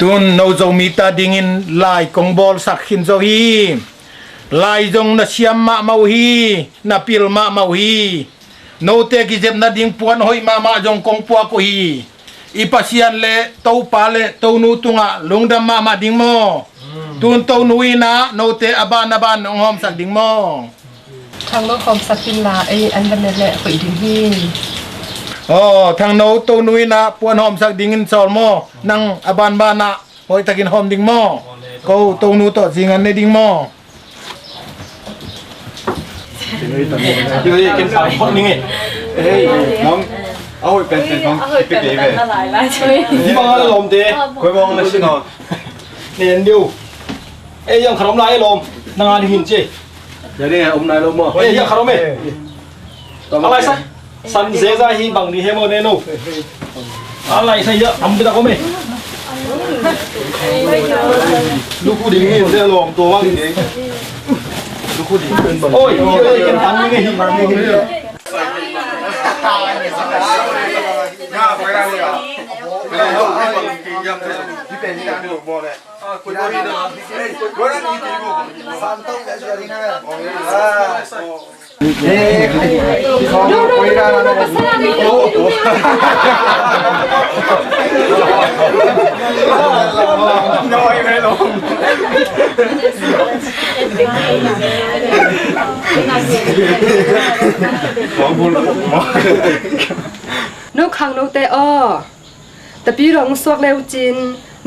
tun no zo mita dingin lai kong bol sakhin zo hi lai jong na siam ma mau hi na pil ma mau hi no te ki jep na ding puan hoi ma jong kong pua ko hi ipasian le tau pa le tau nu tunga lungdam ma ding mo tun tau nu ina no te aban ong hom sak ding moทางโลกคอมสักกินลาไออันบันเนแหละขุยดิงฮีทางโนตนุยนะปวนหอมสักดิ่งซอลโมนังอบานบานะหอยตะกินหอมดิ่งโมก็ตนูต่อสิงันในดิ่งโมอยู่กินสายพอนี่ไงเฮ้ยน้องเอาเป็นน้องปิ๊กเอ๋ไปที่บ้านเราลมดีคุยมองเลยสิเนาะเนียนดิวเอ้ยยังขนมลายลมนางานหินจีอย่างนี้ไงอมนายลมมั้งเอ้ยยังขนมเอ๋อะไรซะสันเซซ่าหินบังดีเฮโมเนนูอะไรซะเยอะทำไปตะก็ไม่ลูกกูดิ่งนี่เดี๋ยวลมตัวว่างดิ่งลูกกูดิ่งโอ้ยกินตังนี่ไงหินบังนี่ง่าไปกันเลยอ่ะไม่รู้ให้บังกินยำเลยที่เป็นที่นั่นดูบ่เลยคุณดูนี่เนาะคุณนั่นนี่ดีกว่าสันต้องจะช่วยนะเฮ้ยเขาคุยกันนะโอ้โหน้อยไม่ลงของบุญนกขังนกเตอแต่พี่รองสวกเลวจิน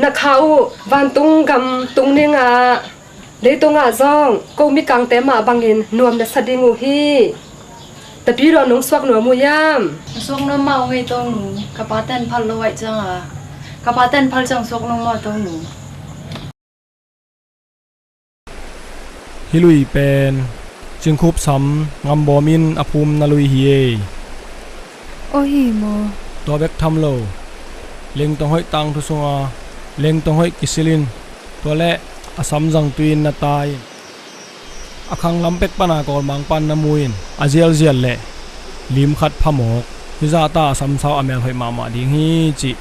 นักเขาวันตุงกำตุงเนียงาเลยตุงอาจ้องก็มีกังเตมาบังอินนวมเดสดิงูฮีแต่พี่รองนงสวกหนัวมูยามสวกน้ำเมาไงตรงหนูกระป๋าเต้นพันลอยจังอ่ะกระป๋าเต้นพันจังสวกน้ำเมาตรงหนูฮิลุยเป็นจึงคุบซ้ำงำบอมินอภูมินาลุยเฮียโอ้ยโมตัวเบกทำโลเล็งต้องห้อยตังทุสงาเล็งต้องห้อยกิสิลินตัวเละอาสัมจังตุยนนาตายอาคังลำเป็กปนากรบางปันนามุยนอาเจียลเจียลเละลิมขัดพมกฮิซาตาสัมสาวอเมลหอยมาดิงฮีจิ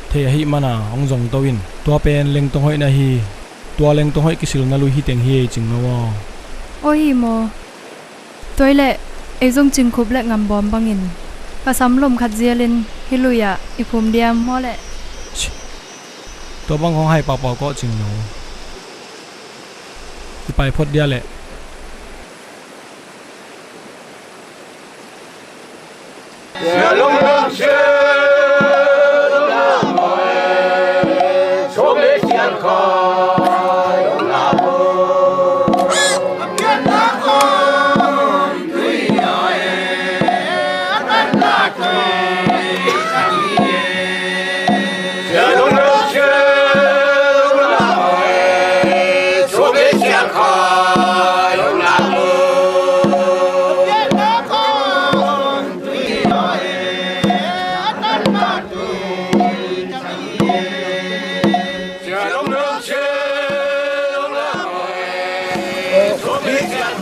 เทหิมานาองจงตวินตัวเป็นเล็งต้องห้อยนาฮีตัวเล็งต้องห้อยกิสิลนาลุยฮีเต็งฮีจิงนะว่าโอ้ยโมตัวเละไอจงจึงคุบและงำบอมบังอินกระซ้ำลมขัดเจียลินฮิลุยะอีภูมิเดียมมอแหละตัวบังของให้เป่าก็จริงหนูไปพดเดียแหละ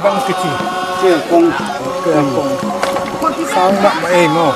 บังกิจิเจ้ากงเกินกงสร้างมาเองอ๋อ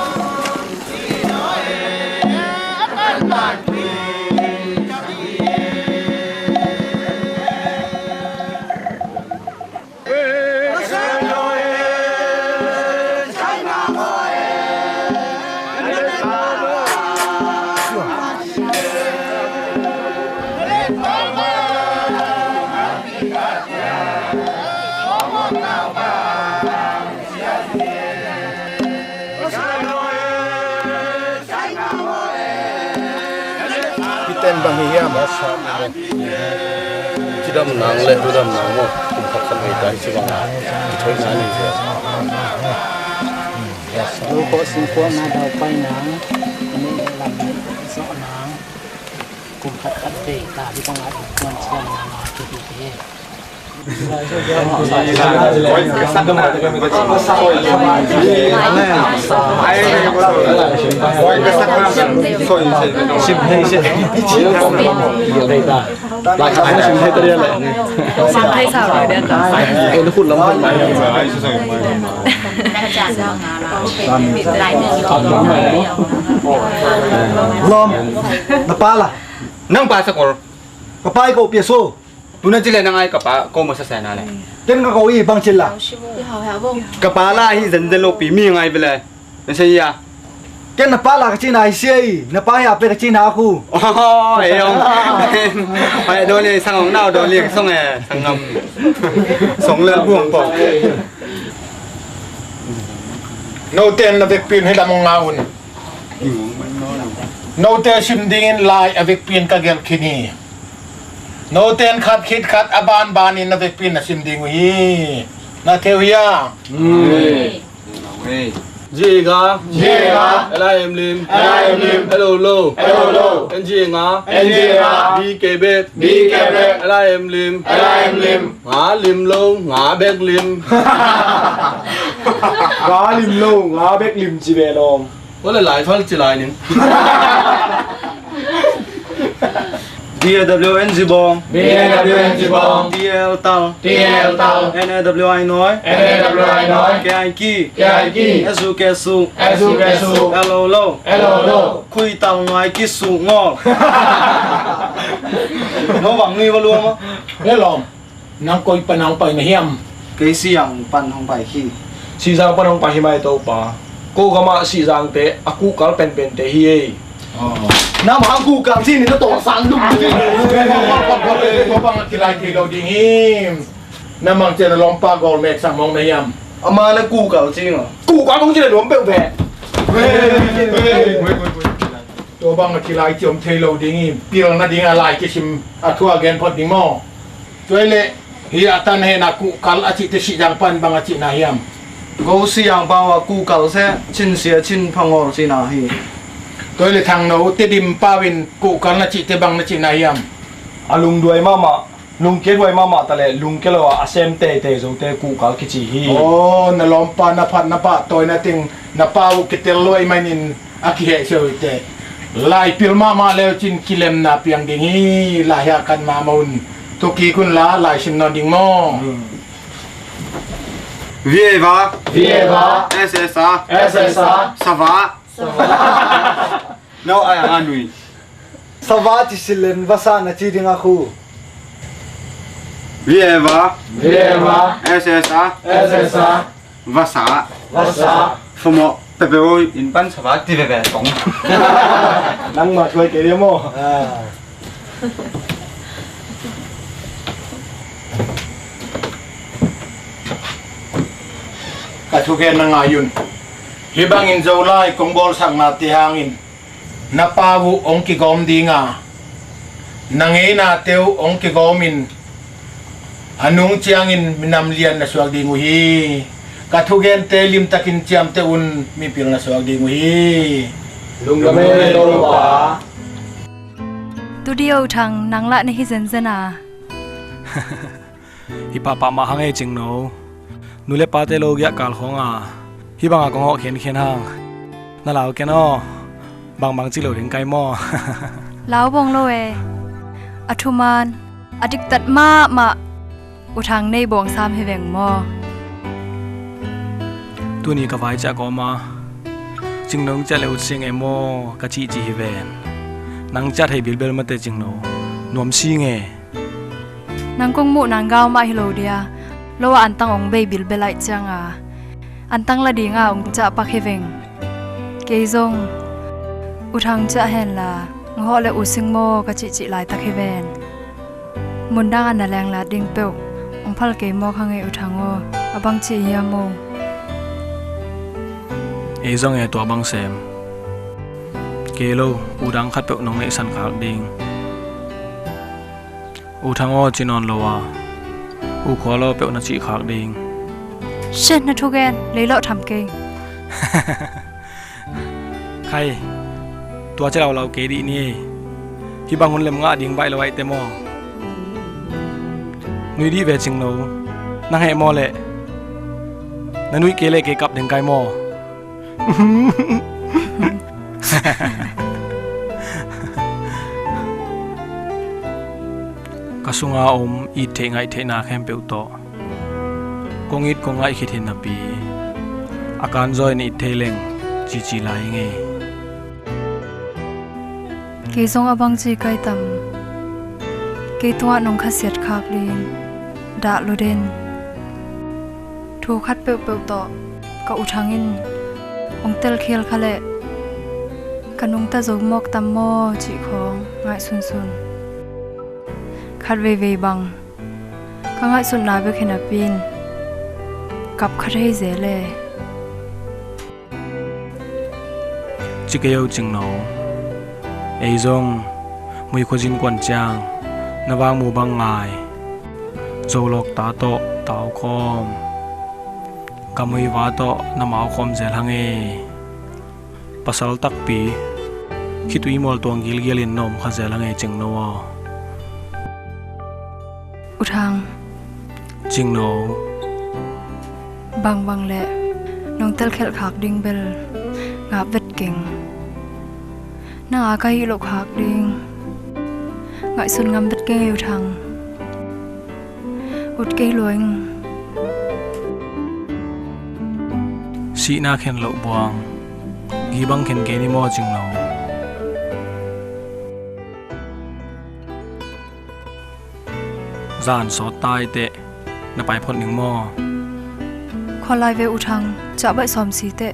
เต้นบางอย่างมาสอนที่ดำนางเล่ดูดำนางหมดผมขับขันไม่ได้สิบังช่วยงานนี่สิลูกก็สิพวกมาดาวไปหนังอันนี้ลำนี้สอนหนังกุมขัดเตะตาที่ต้องรับมันเชื่อมนานาจุดเดียวสักดมาจะเป็นก็ชิมซอยสบายไอ้ก็เราซอยก็สักซอยชิมให้เช่ชิมเดี๋ยวได้ได้ราคาไม่ชิมให้ตัวเดียวเลยชิมให้สาวเลยเดี๋ยวต่อเอ็นคุณลำพังไปได้จากเจ้างานเราเป็นลายหนึ่งลมลมน้ำปลาล่ะ nang pa sa kor kapai ko piaso tunan sila nang ay kapa ko masasana le ten ka ko i bang chilla kapala hi zanzalo pi mi ngai bele nasaya ken na pala ka china ai sei na pa ya pe ka china aku oh ayong ay do le sang nao do le song e sangam song le buông po no ten na vek pin hela mong ngaun no te sim dingin lai avek pin ka gel kini no ten khat khit khat aban banin na vek pin na sim ding hi na theuya Jiga LIM lim hello lo NG BKB LIM lim ngã lim lo ngã bek lim ngã lim lâu ngã bek lim chi về lom có lại thoát chỉ lại những DWNG bom DL tao NAWI nói KI SU Hello khui tao nói kí su ngon nó bằng nguy vào luôn á le lom nang koi panang pai na hiam cái gì yang pan không phải khi si giang pa nong pahimay to pa ko gama si giang te aku kal pen te hi nam hang ku cảm gì nó tổ sáng đúng ko bang kilai kilo ding him namang chen lom pa gol mek sang mong na hiam ama là ku cảm gì à ku quá không chỉ là đốm bẹo về to bang kilai chom thelo ding him pil na ding alai ke sim athua gen phot ding mo toile hi atan he na ku kal achi te si jang pan bang achi na hiam go si yang bao ku cảm sẽ chin xia chin phang ngor chi na hi toile thang no te dim pawin ku kal na chi te bang na chi na hiam alung duai mama lung ke duai mama tale lung ke lo asem te zo te ku kal ki chi hi oh na lom pa na phat na pa toy na ting na pau kitel loi mainin aki he so te lai pil mama leo chin kilem na piang ding hi la ya kan ma maun to ki kun la lai sim no ding mo Vieva SSA Sava no ai anui Sava chi silen vasa na chi ding aku Vieva SSA Vasa Fomo pepeo in pan sava ti ve tong nang ma choi ke mo ka thu gen na ngayun hibangin zo lai kong bol sang na ti hangin na pawu ong ki gom dinga nange na teu ong ki gomin anung chiangin minam lian na suag dingu hi ka thu gen te lim takin chiam te un mi pil na suag dingu hi lung ga me lo pa tu dio thang nang la ni hi zen zena hi pa pa ma hang e ching no nule pa te lo ya kal khonga hi banga ko ho khen hang na law ke no bang chi lo ring kai mo lao bong lo e athuman adik tat ma u thang nei bong sam he veng mo tu ni ka vai cha ko ma ching nong cha leu sing e mo ka chi chi hi ven nang cha thei bil bel ma te ching no nom si nge nang kong mu nang gaw ma hi lo dia lo an tang ong be bil belai changa an tang la dinga ong cha pa kheveng ke zong u thang cha hen la ngo le u sing mo ka chi chi lai ta kheven mun dang an lang la ding pe ong phal ke mo khange u thango abang chi ya mo e zong e to bang sem ke lo u dang khat pe nong nei san khak ding u thango chinon lo wa u kho lo pe na chi khak ding shen na thu gen le lo tham ke khai tua cha lao ke di ni hi bangun lem nga ding bai lo ai te mo nui di ve ching no na he mo le na nui ke le ke kap ding kai mo kasunga i the ngai the na khem pe to kongit kongai khithin na pi akan joy ni theleng chi chi lai nge ke zong abang chi kai tam cái tua nông khát sệt khạc liền đã lô đen thu khát bèo bèo tọ cả u thang in ông tel khel khale cả nông ta dấu mọc tam mò chỉ khong ngại sun sun khát về bằng cả ngại sun na về khen pin cặp khát hay dễ lệ chỉ cái yêu chừng nấu ấy dòng mùi khó dính quan trang na vang mù băng ngài dầu lọc tá tọ táo khom cả mùi vá tọ na máu khom dễ hăng e pasal tak pi khi tụi mol tuang gil gilin nom kha dễ hăng e chừng nấu thang chừng nấu bang lệ nông tel khel khạc ding bel ngap vet king na kai lok khak ding ngại sun ngam vet king yêu thang ut cây loing si na khen lộ buang gi bang khen ke ni mo ching nấu zan so tai te na pai phon ning mo kho lai ve u thang cha bai som si te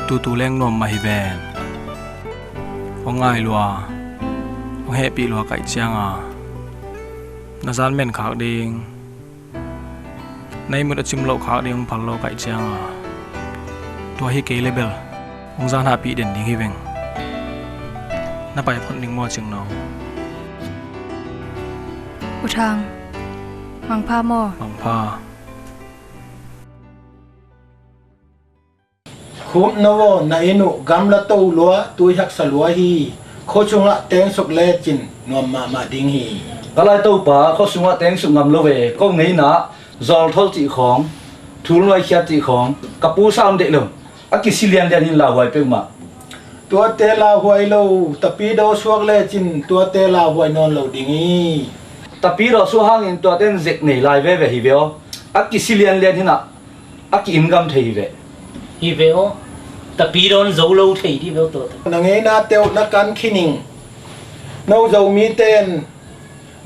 tu leng nom ma hi ven ong ngai lua ong happy lua kai chiang a na zan men khak ding nay mu da chim lo khak ding phal lo kai chiang a to hi ke level ong zan happy den ding hi veng na pai phon ning mo ching no u thang mang pha mo mang pha khum no na inu gamla to lua tu hak salua hi kho chunga teng sok le chin nom ma ding hi Kalai tàu pa có sung teng sung ngam lo về có nghĩ na zol thol chỉ khong thul noi khia chỉ khong kapu sam de lum aki silian lian hin la wai pe ma tua te la huai lo tapi do suak le chin tua te la huai non lo ding hi tapi ro su hang in to ten zek nei lai ve hi veo aki silian lian hin na aki income thei ve hi veo tapi don dấu lâu thầy đi veo to na nge na teo na kan khining no zo mi ten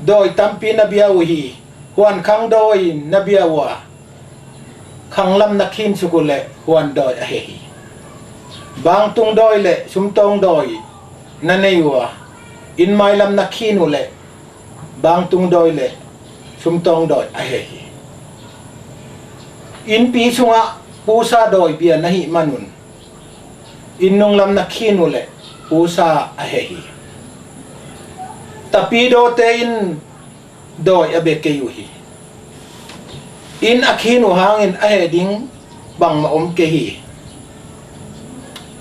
doi tampi na biaw hi huan khang doi na biawa khang lam na khin sukule huan doi a he hi bang tung doi le sum tong doi na neiwa in mai lam na khin ule bang tung doi le sum tong doi a he hi in pi sunga pusa doi bia na hi manun in nong lam na khin ule pusa a he hi tapi do te in doi abe ke yu hi in akhinu hangin a he ding bang ma om ke hi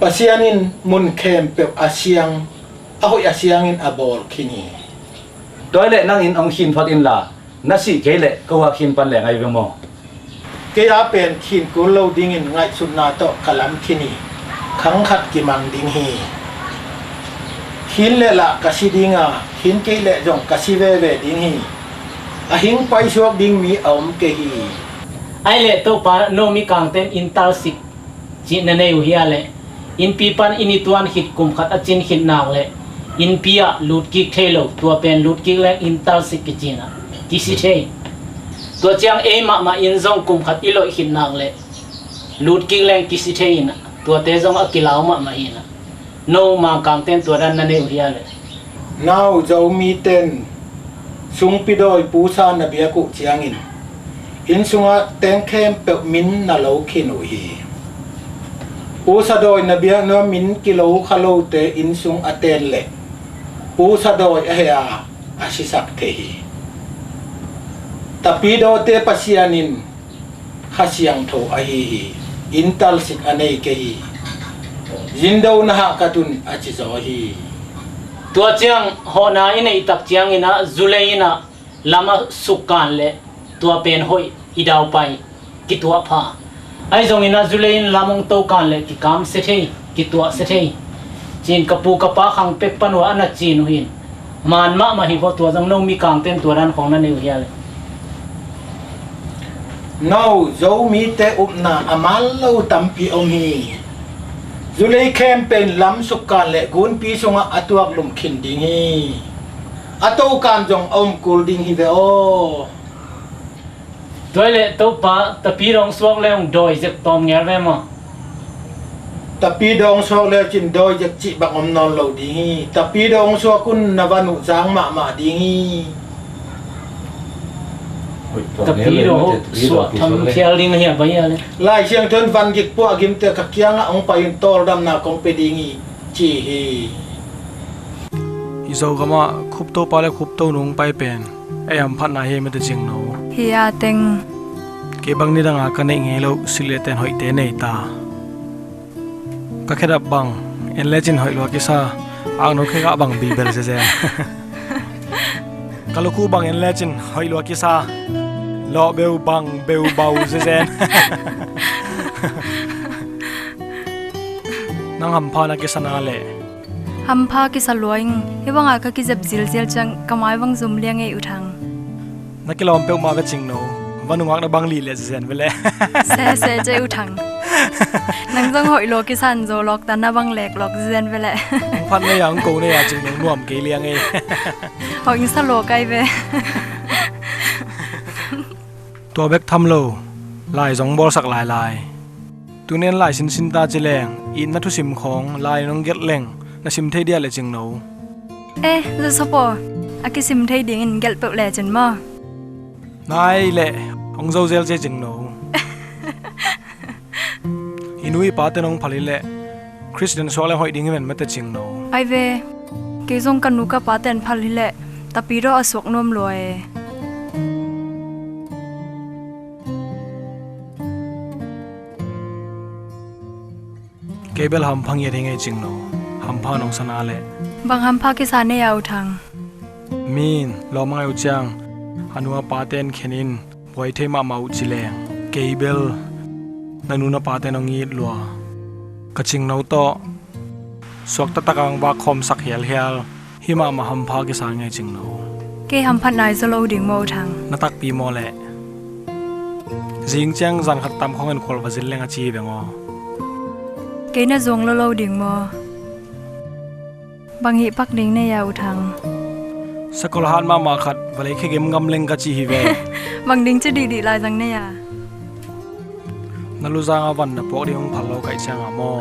pasianin mun khem pe asiang a hoi asiang in abol khini toilet nang in ong hin phat in la na si ke le ko wa khin pan le ngai ve mo ke a pen khin ko lo ding in ngai sun na to kalam khini khang khat ki mang ding hi hin le la kasidinga hin ke le jong kasive ve ding hi a hing pai suak ding mi om ke hi ai lệ to pa no mi kang ten intal sik chi na nei u hia le in pi pan inituan hit kum khat achin hit nang le in pia lut ki thelo tua pen lut ki le intal sik ki china ki si the tua chang e ma in zong kum khat ilo hit nang le lut ki le ki si the ina tua te zong akilaw ma ina no ma kang ten tua dan na nei u hia le now zo mi ten sung pi doi pu sa na bia ku chiang in sunga teng khem pe min na lo khin u hi pu sa doi na bia no min kilo khalo te in sung aten le pu sa doi a ya asisak the hi tapi do te pasianin khasiang tho a hi intal sik anei ke hi jindo na ha katun achi zo hi tua chiang ho na inei tak chiang ina zuleina lama sukan le tua pen hoi idau pai ki tua pha ai zong ina zulein lamong to kan le ki kam se thei ki tua se thei chin kapu kapa khang pek panwa na chin hin man ma hi vo tua jang no mi kang ten tua ran khong na ne hial no zo mi te upna amal lo tampi om hi zulei khem pen lam sukan le gun pi sunga atuak lum khin ding hi ato kan jong om kul ding hi ve o toilet to pa tapi rong swak leong doi jek tom nger ve mo tapi dong so le chin doi jak chi bang om non lo ding hi tapi dong so kun navanu jang ma ding hi tapi rong swak tham khial ding hi ba ya le lai siang thon van gik po agim te ka kyang ong pa in tol dam na kong pe ding hi chi hi izo gama khup to pale khup to nung pai pen ai am phat na he me te jing no hi a teng ke bang ni danga ka nei nge lo sileten hoi te nei ta ka kheda bang en legend hoi lo ki sa ang no khe ga bang bi bel se zen ka lo ku bang en legend hoi lo ki sa lo beu bau se zen nang ham pha na ki sana le ham pha ki salwaing hi wanga ka ki jab zil chang kamai wang zum liang ei uthang na ki lom pe ma ga ching no vanungak na bang li le zen vele se che uthang nang jong hoi lo ki san zo lok tan na bang lek lok zen vele phan ne yang ko ne ya ching no nuam ke liang ei hoi sa lo kai ve to bek tham lo lai jong bol sak lai tu nen lai sin ta chileng in na thu sim khong lai nong get leng na sim thei dia le ching no zo sopo akisim thei ding in gel pe le chen mo nai le ong zo zel che ching no inui pa te nong phali le christian so le hoi ding men mate ching no ai ve ke jong kan nu ka pa ten phal hi le tapi ro asok nom loe kebel ham phang ye ringai ching no ham pha nong sana le bang ham pha ki sa ne ya uthang min lo ma u chang anua pa ten khenin boi the ma mau chileng kebel nanu na pa ten ong i lwa ka ching no to sok ta takang ba khom sak hel hima ma ham pha ki sa ngai ching no ke ham phat nai zalo ding mo thang na tak pi mo le jing chang zan khat tam khong en khol wa zil lenga chi bengo ke na zong lo ding mo bang hi pak ding ne ya uthang sakol han ma khat vale khe gem ngam leng ka chi hi ve bang ding che di lai jang ne ya nalu zanga van na pok ding phalo kai chang amo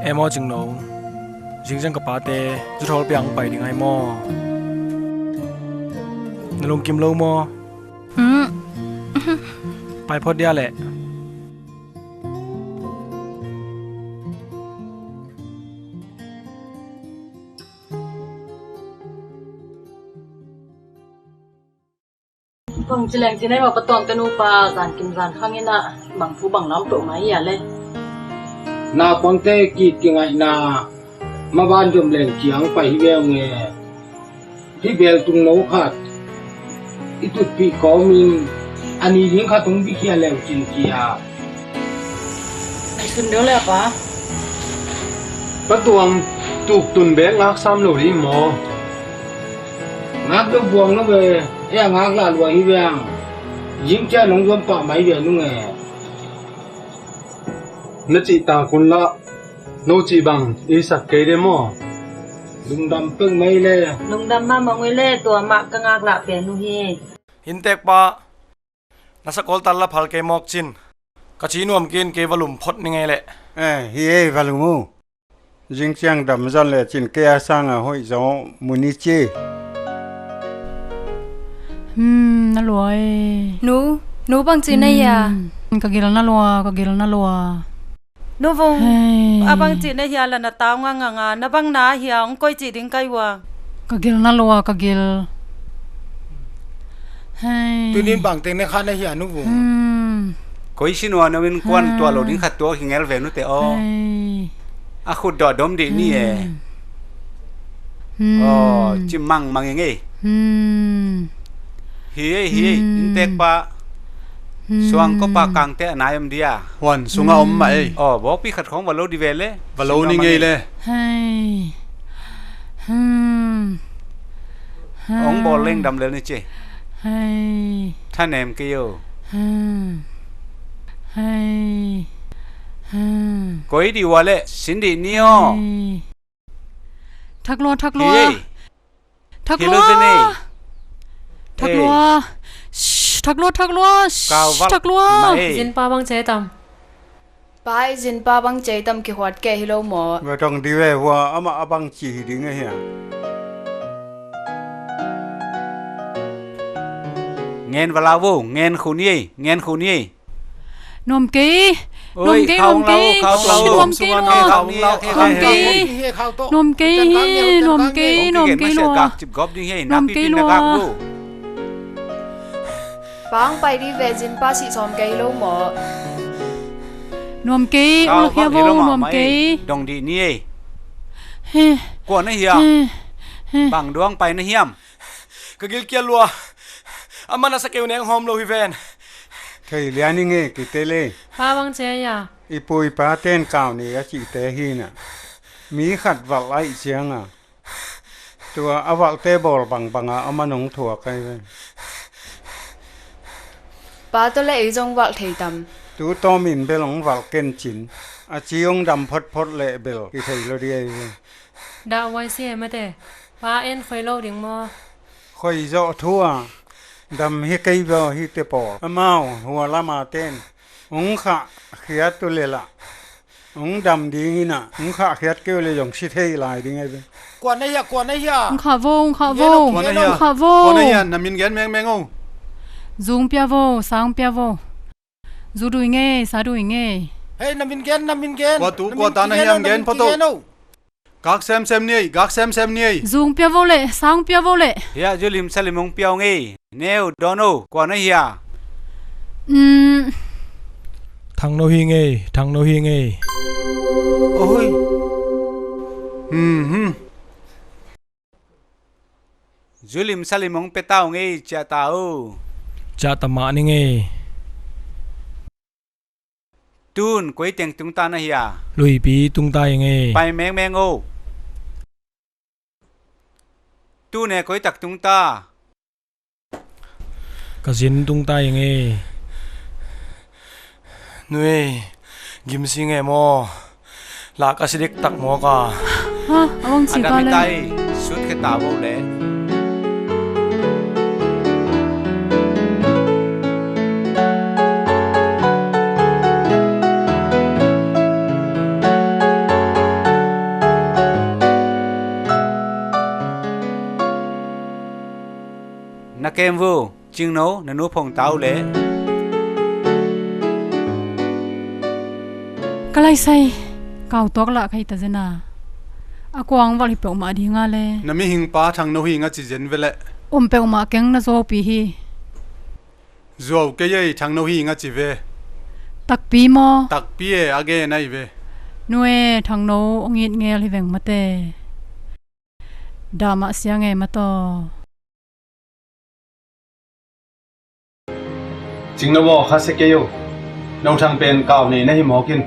emo ching no jing jang ka pa te ju thol piang pai ding ai mo nalung kim lo mo pai phot dia le phong chỉ lệnh chỉ này mà bắt toàn tên upa giàn kim giàn khang ina bằng phú bằng lắm độ máy à lên na kwang te ki ki ngai na ma ban jom leng chiang pai hi ve nge hi bel tung no khat itut pi ko min ani ring kha tung bi khia lew chin kia ai xuân đó là apa bắt tuồng tụt tuần bé ngác sam lầu đi mò ngak do buang no ve e ngak la lwa hi ve jing cha nong jom pa mai ve nu nge nó chỉ ta kun la nô chỉ bằng ý sạc cây đấy mò lung dam peng mai le nung đam ma mong le tua ma ka ngak la pe nu hi in tek pa nasa kol tal la phal ke mok chin ka chi nuam kin ke valum phot ni ngai le hi valumu jing chiang dam zan le chin ke sang a hoi zo muni chi na loi nu bang chi ne ya ka gil na lua nu vong abang chi ne hiala na taw nga na bang na hiang koi chi ding kai wa ka gil na lua ka gil tunin bang teng ne kha na hi anu bu koi sinwa no min kwan to lo ding khat to hingel ve nu te o a khut do dom di ni e chim mang nge hi in tek pa suang ko pa kang te anayam dia hoàn xuống ông mày bo pi khat khong valo di vele và lâu ni nghe le ông bol leng dam le ni che than em ke yo koi di wale sindi nio ทักลัวทักลัว เฮ้ย ทัก เฮ ลั โล ว เซเน่ ทักลัวทักลัวทักลัว กาววัล ทักลัว มาเอ้ Jin pa bang che tam. Pai jin pa bang chei tam ki hwat ke hilo mo. và trong đi về hoa ama abang chỉ đi ngay here nghe vào lao vô nghe khôn nhỉ นมกีนม ôi กีน không มกี lâu không น lâu มกี không นัว không lâu นมกีนมกีนมกีนมกีนัว chụp góp đi hay Nôm nắp ký pin lùa. gạc vô Bang pai di ve jin pa si som ke hilo mo. นมกีอุลเฮียโว นมกี đồng đi nhỉ เฮ้ của nó hiya เฮ้ bằng đuông bay nó hiểm cái gil kia lùa mà nó sẽ kêu nén hôm lâu hi ven thầy liền đi nghe cái tê lê Pa bang che ya. ipui pa tên cào này chỉ té hi nè mí khát vật lại chiang àตัวอวัลเตบอลบังบังอ่ะเอามาหนงถั่วกันเลย Pa to le i jong wal thei tam. ตัวโตมินเบลงวัลเกนจินอาจียงดำพดพดเละเบลกี่ไทยเราเรียก Da wai se ma te. Pa en phoi lo ding mo. คอยเจาะทั่วดำฮิกไกบอฮิเตปออเมาหัวละมาเต้นองขะเขียดตัวเลละองดำดีงี้น่ะองขะเขียดเกลียงชิเทลายดีไงเป็น quan này ya ขาโวขาโว quan này ya ขาโว quan này ya nằm miên gen meng meng ô ซุงเปียโวสังเปียโวจูดุยเงสาดุยเง hey nằm bên gen qua tú qua ta này ya gen photo gác xem nhỉ gác xem nhỉ ซุงเปียโวเละสังเปียโวเละ hiya jo lim salim mong piao nghe neo dono của nó hiya ทางโนฮิเงทางโนฮิเง ôi jo lim salim mong petao nghe cha tao จะตมะนี่เง tun quấy tiếng chúng ta nó hiya ลุยปีตุงตายเง bay meng meng ô tu nè quấy tặc chúng ta กะสินตุงตายเง nuôi gim sing em mo là cái gì tắc mo cả ฮะอวังสิ ada กาเล mitai sut ke tabo le na kem vu ching no na nu phong tao le กะไลไซกาวตอกละใครตะเจนาอากวางวัลิเปอมาดีงาเล nằm mi hình pa thằng nó hình ngắt chỉ gen về lệ อมเปอมาเกงนะโซปีฮี rồi cái gì thằng nó hình ngắt chỉ về ตักปีมอ tắc bia age này về หน่วยทางโนองยิดเงลฮิเวงมาเตดามาเสียงเงมาตอ chính nó bỏ khát sẽ kêu nông thằng bên cào này này mò kinh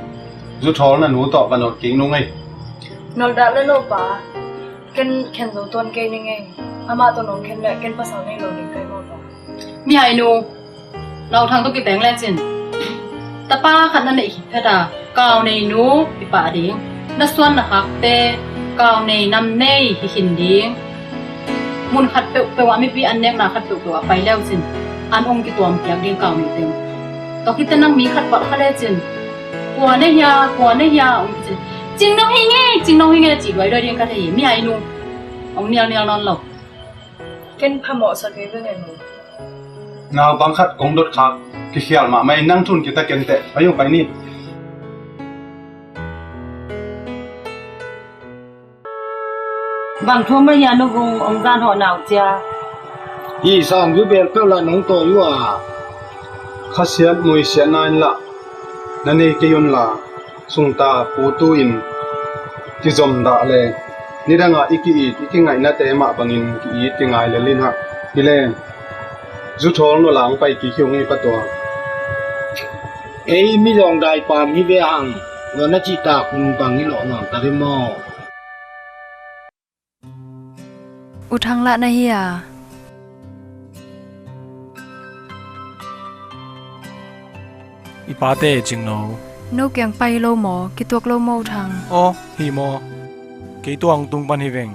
rút thó là nú tọ và nột kính nung ấy Nol da le lo pa. Ken zo ton ke ni nge. Ama to non ken le ken pa sa nei lo ni kai mo pa. มีไอ้หนูเราทางต้องกิแปลงแลจินตะป้าขันนั่นเองเพดากาวในหนูปีป่าดิงนัส่วนนะครับแต่กาวในนำในหินดิงมุนขัดเปว่าไม่ปีอันเนกนาขัดเปว่าไปแล้วจินอันองกิตัวมเกียกดิงกาวนี่เต็มตอคิดแต่นั่งมีขัดปัดขัดเลยจินกัวเนี่ยองจินจริงน้องฮิงเงจีไว้ด้วยดิงกันเลยมีไอ้หนูองเนียลนอนหลบ Ken pa mo sa ke ve nge mo. nào băng khát cũng đốt khác cái khial mà mày năng thun kita kente ayung cái ni Bằng thua mấy nhà nó vùng ông gian họ nào cha. hi sang yu bel pe la nong to yu à khasiat mui sian nain la nani ke yun la sungta pu tu in ki zom da le ni danga iki ngai na te ma bangin ki i ti ngai le lin ha ki le zu thol no lang pai ki khiu ngai pa to ấy mi dòng đại pàm hi về hàng rồi nó chỉ ta cùng bằng cái lọ nào ta đi mò อุทังละนะเฮีย อีปาเตจิงโน นกยังไปโลหมอกิตวกโลโมทัง อ๋อฮีโมกี่ตัวงตุงปันฮิเวง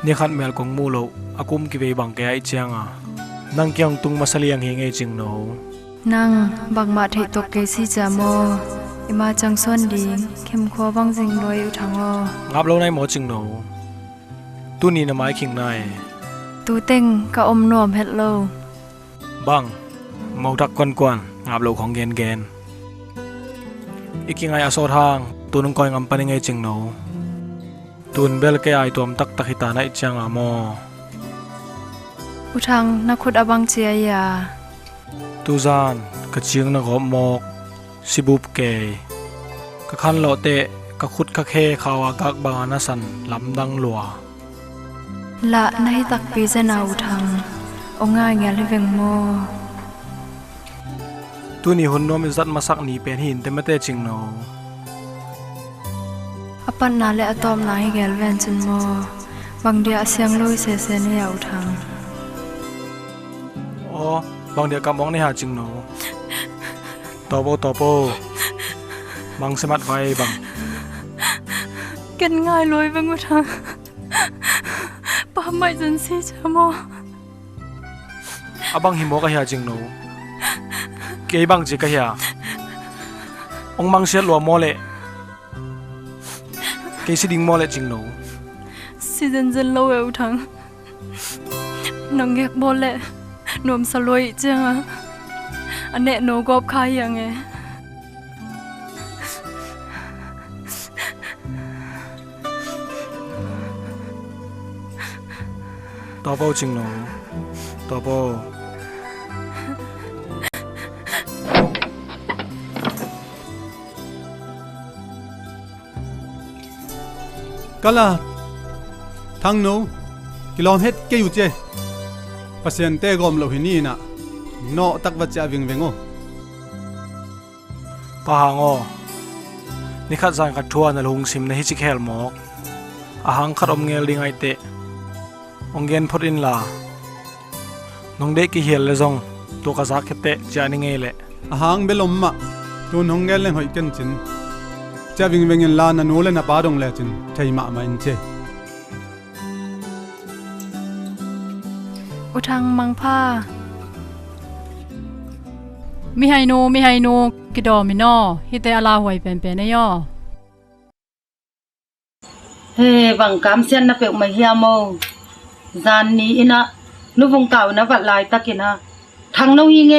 นี่ขัดเมลกงมูโลอากุมกิเวบังแกไอเจียงนังเกียงตุงมาเสลียงเฮงไอจิงโนนังบังมาเทตกเกซีจามออิมาจังส่วนดีเข้มขัวบังจิงลอยอุทังงับโลในหมอจิงโนตู้นี้นไม้ขิงนายตูเต็งกะอมนวมเฮ็ดโลบังเมาทักกวนงับโลของแกนอีกยังไงอาโซทางตูนงกอยงำปันยังไงจิงโนตูนเบลแกไอตัวมตักหิตาในจังอามออุทังนักขุดอบังเจียยาตูซานกะเจียงนักหอบหมอกสิบุบเกยกะคันโลเตะกะขุดกะเคขาวากากบางนาสันลำดังหลัวละในตักปีเจนาอุทังองง่ายเงลิเวงโมตูนี่หุ่นนวมอิสัตมาสักนี่เป็นหินแต่ไม่เตจิงโนอปันนาและอะตอมนาให้เงลเวนจินโมบางเดียเสียงลุยเซเนียอุทังอ๋อบางเดียกำมองในหาจิงโนตอโปบางสมัดไว้บางเกินง่ายลุยเวงอุทังป้าไม่จันซีจามอบังหิมโมกะเฮียจิงโนเกยบังจิกะเฮียองบังเสียหลัวโมเลเกยสิดิงโมเลจิงโนซีเจนโลเอวทังน้องเก็กโมเลนวมสลวยจังอันเนโนกอบคายยังไงตอโปจิงโนตอโปกะลาทางโนกิโลเมตรเกอยู่เจเปอร์เซ็นต์เตกอมโลหินี่นะโนตักวัจจะวิ่งโอปะหางนี่ขัดจานขัดทัวร์นลุงซิมในฮิจิเคลหมอกอาหางขัดอมเงลิงไอเตะองเกนพอดินลาน้องเด็กกี่เหียเลยซงตัวกระซักเตะจะนี่ไงแหละอาหางเบลมมะตัวน้องเกนเล่นหอยกันจินจะวิ่งเงินลานานูเลนปาดงเลจินไทยมาไม่เจอุทังมังผ้ามีไฮโนกิดอมินอฮิเตอลาหวยเป็นเนยอเฮ้บังกามเซียนนะเปกมาเฮียโมจานนี้อินะนุวงเก่านะวัดลายตะกินะทางโนฮีเง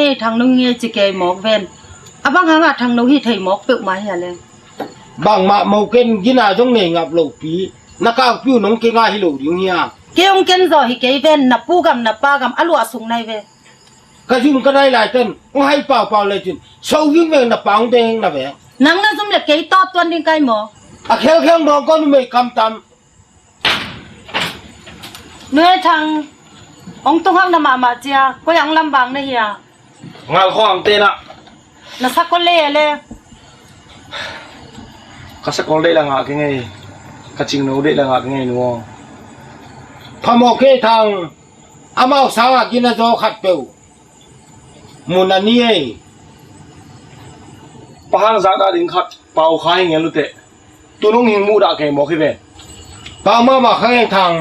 จิเกยหมอกเวนอะบังหางะทางโนฮีไทยหมอกเปกมาเฮียเลยบางมาเมาเกินกินาจงเนงับโลปีนักเอาผิวน้องเกงาฮิโลดิงเฮียเกยงเกนซอฮิเกยเวนนับปูกำนับปากำอลัวสุงในเวกระจุนก็ได้หลายต้นก็ให้เปล่าเลยจินชาวยิ่งเวนนับปังเด้งนับเวนังนั่นสมเล็กเกยตอดตัวนี้ไกหมออะเคลมองก็ไม่คำตำเนื้อทางองตุหังนมาเจียก็ยังลำบากนะเฮียงานข้องเตนะนักสักคนเล่เลยก็สักคนเล่ละงาไงก็จริงโนเล่ละงาไงนัวพอมอเกทางอามาสาวกินโจขัดเปวมุนันนี่ปะหางจากดาดิงขัดเป่าขายเงี้ยลุเตะตัวน้องหิงมูดาแข่งบอกให้เว้ปามาข้างทาง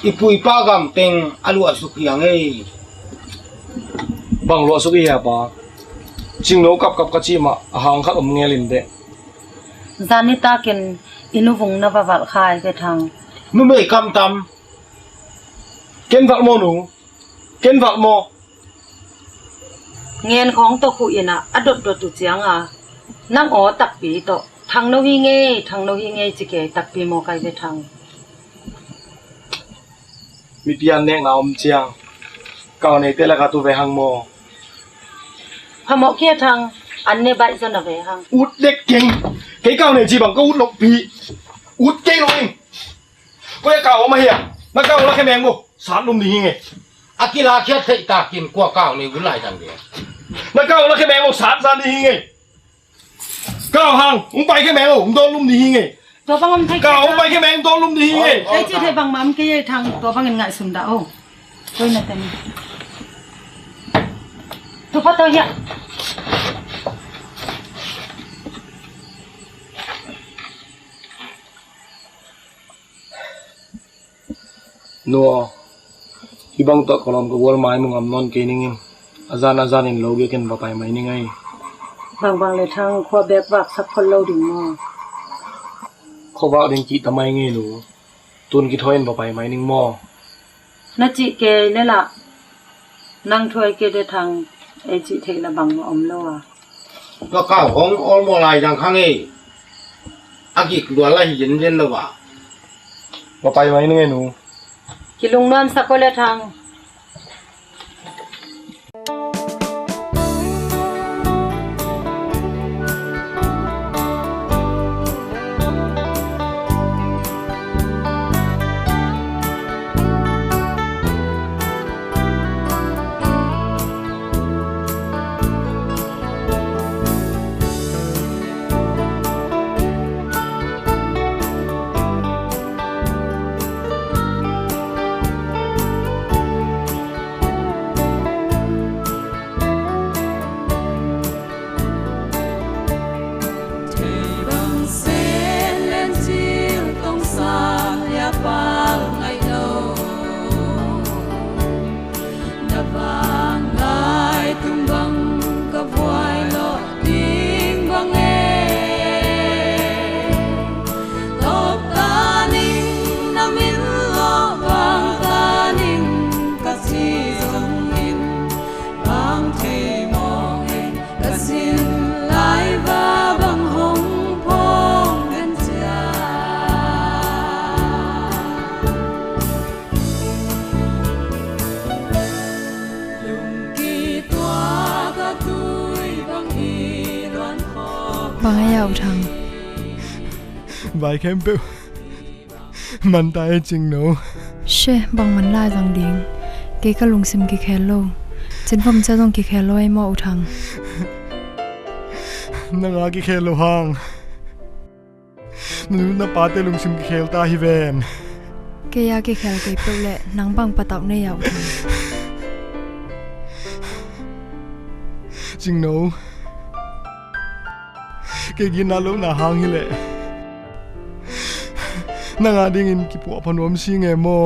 อีปุยป้ากำเต็งอลัวสุขยังบังลัวสุกี้ฮะป้าจริงโนกับกะจีมาหางขัดอมเงี้ยลินเดจานิตากินอินุวงนับวัลขายไปทางนุ่มไม่คำตำเกนวัลโมนูเกนวัลโมเงินของตัวคุยนะอดดตุเจียงนั่งอ๋อตักปีโตทางโนฮิเงจิเกตักปีโมไกไปทางมีเพียงเนงเอาอมเจียงก่อนในเตละกาตัวไปหังโมพอหมอเกียทางอันเนบายจะนับไปหังอุดเด็กเก่งเฮ้ยก่อนในจีบังก็อุดหลบปีอุดเก่งเลยก็จะเก่ามาเฮียมาเก่าแล้วแค่แมงบุสารลุมดีไงอากิลาเคียดเตะตากินกว่าเก่าในวิไลจังเดียมาเก่าแล้วแค่แมงบุสารดีไงเก่าหังมึงไปแค่แมงบุมึงโดนลุมดีไงตัวบังมันเก่ามึงไปแค่แมงโดนลุมดีไงไอ้จีไทยบังมันก็ยังทางตัวบังเงินง่ายสุดดาวด้วยนั่นแต่นี่ตัวพ่อตัวเหี้ย no ibang to kolom ko wal mai mong amnon kening azan in loge ken ba pai mai ni ngai bang le thang khwa bek wak sak khol lo ding mo kho ba ding ki tamai nge lu tun ki thoin ba pai mai ning mo na chi ke le la nang thoi ke de thang e chi thei la bang mo om lo àก็ข้าวของออลโมไลจังข้างเออากิกลัวไล่เย็นเย็นแล้ววะมาไปไหมนึงไงหนู ki lung non sak ko le thang bang ai au thang vài khem bêu man tai ching no she bang man la jang ding ke ka lung sim ki khelo chen phom cha jong ki khelo ai mo thang na nga ki khel lo hang nu na pa te lung sim ki khel ta hi ven ke ya ki khel ke pe le nang bang patak ne yau thang ching no ke gi na lo na hang hi le na nga ding in ki po phanom si nge mo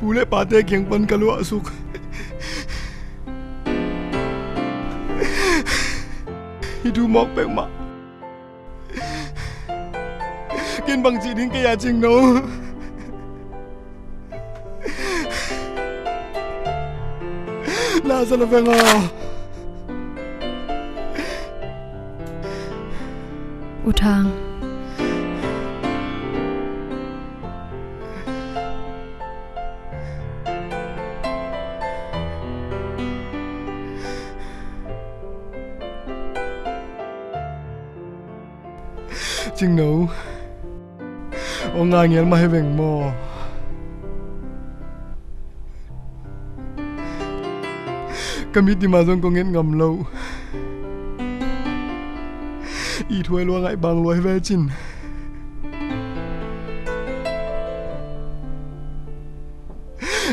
pule pate kyang pan kalu asuk hidu mok pe ma kin bang chi ding ke ya ching no la sa la venga u thang ching no o nga ngel ma heveng mo kamiti ma jong ko ngen ngam lo i thoi lo ngai bang loi ve chin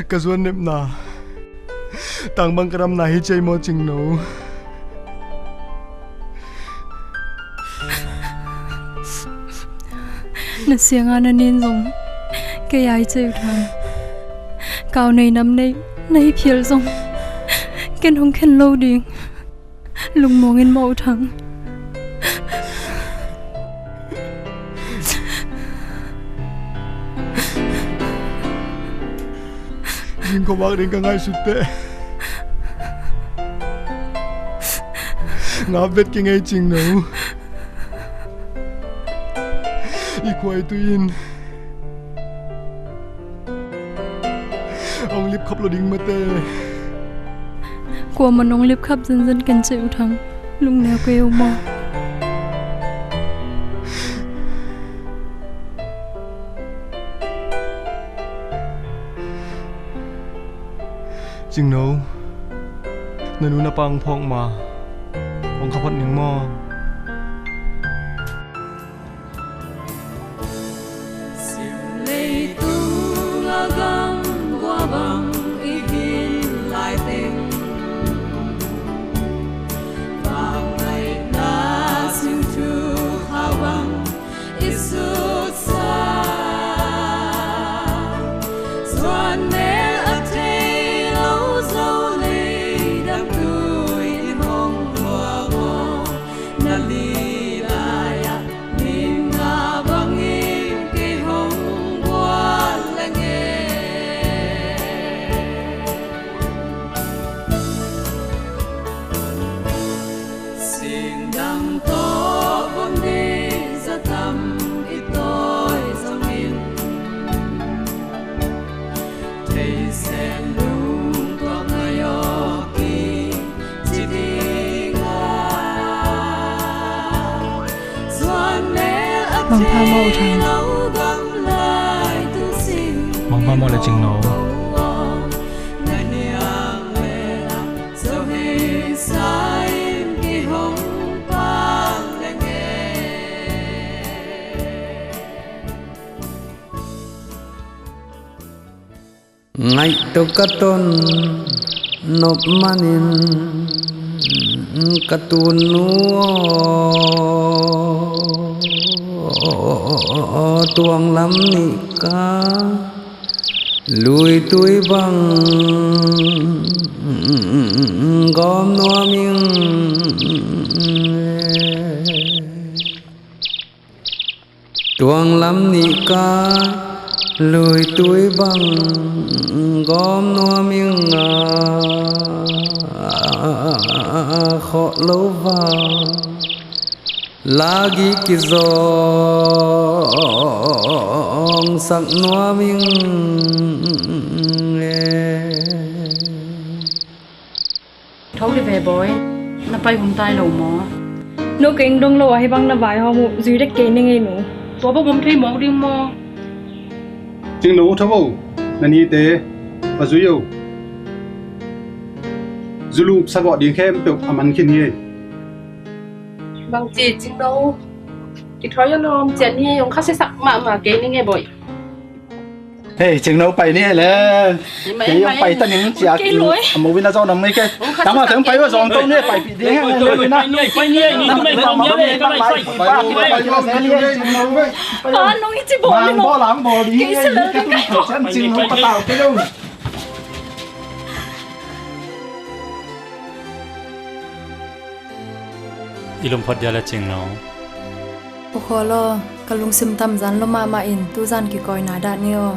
ka zuan nep na tang bang karam na hi chei mo ching no na siang an nin jong ke ai cheu thang kaw nei nam nei phiel jong ken hong khen lo ding lung mong in mo thang ding ko bak ding ka ngai sutte nga vet ki ngai ching no i khoi tu in ong lip khop lo ding mate của mình nông liệp khắp dân cần chịu thắng lúc nào kêu mò ching no na nu na pang phong ma ong khapat ning mo Bằng pha màu thằng Bằng pha màu là chừng nổ Ngay tu katon nop manin katun tuang lam ni ka lui tui bang gom no ming tuang lam ni ka lui tui bang gom no ming khó lâu vào lagi kizong sak no ming thấu đi về bói nó bay hùng tai lầu mỏ nó kinh đông lầu hay băng nó vài họ một dưới đất kê nên nó bố bố bấm thấy mỏ đi mỏ chừng nấu thấu bầu là ni tế và dưới yêu Zulu sa gọi điện khem tục âm ăn khiên nghề bằng chỉ chính đâu cái thói cho nó chuyện như ông khác sẽ sặc mà cái này nghe bội hey chừng nấu bay nè lẽ cái ông bay tân những chia một viên rau nằm mấy cái tao mà thấy bay vào giòn tôm nè bay bị đi ngang lên bên này bay nè nhìn cái mày không nhớ đây các mày nó ít chỉ bỏ lên bỏ lắm bỏ đi cái tôi sẽ chừng nấu bắt tàu cái đâu ilum phật dia la ching no o kholo kalung sim tam zan lo ma in tu zan ki koi na da nio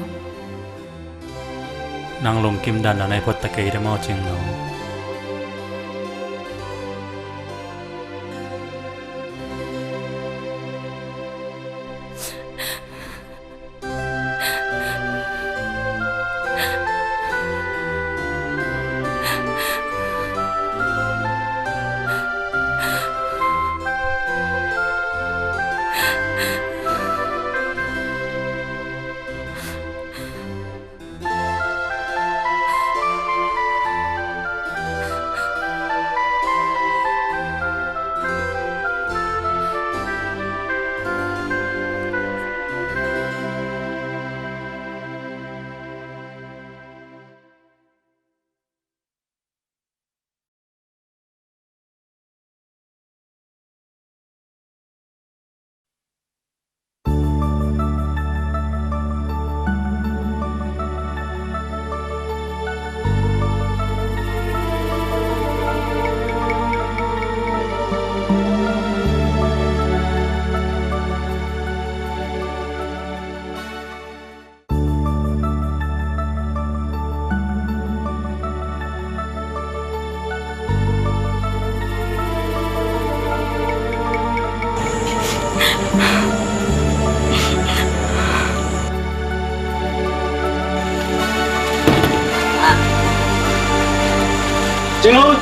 nang lom kim dan na phot ta ke da mau ching no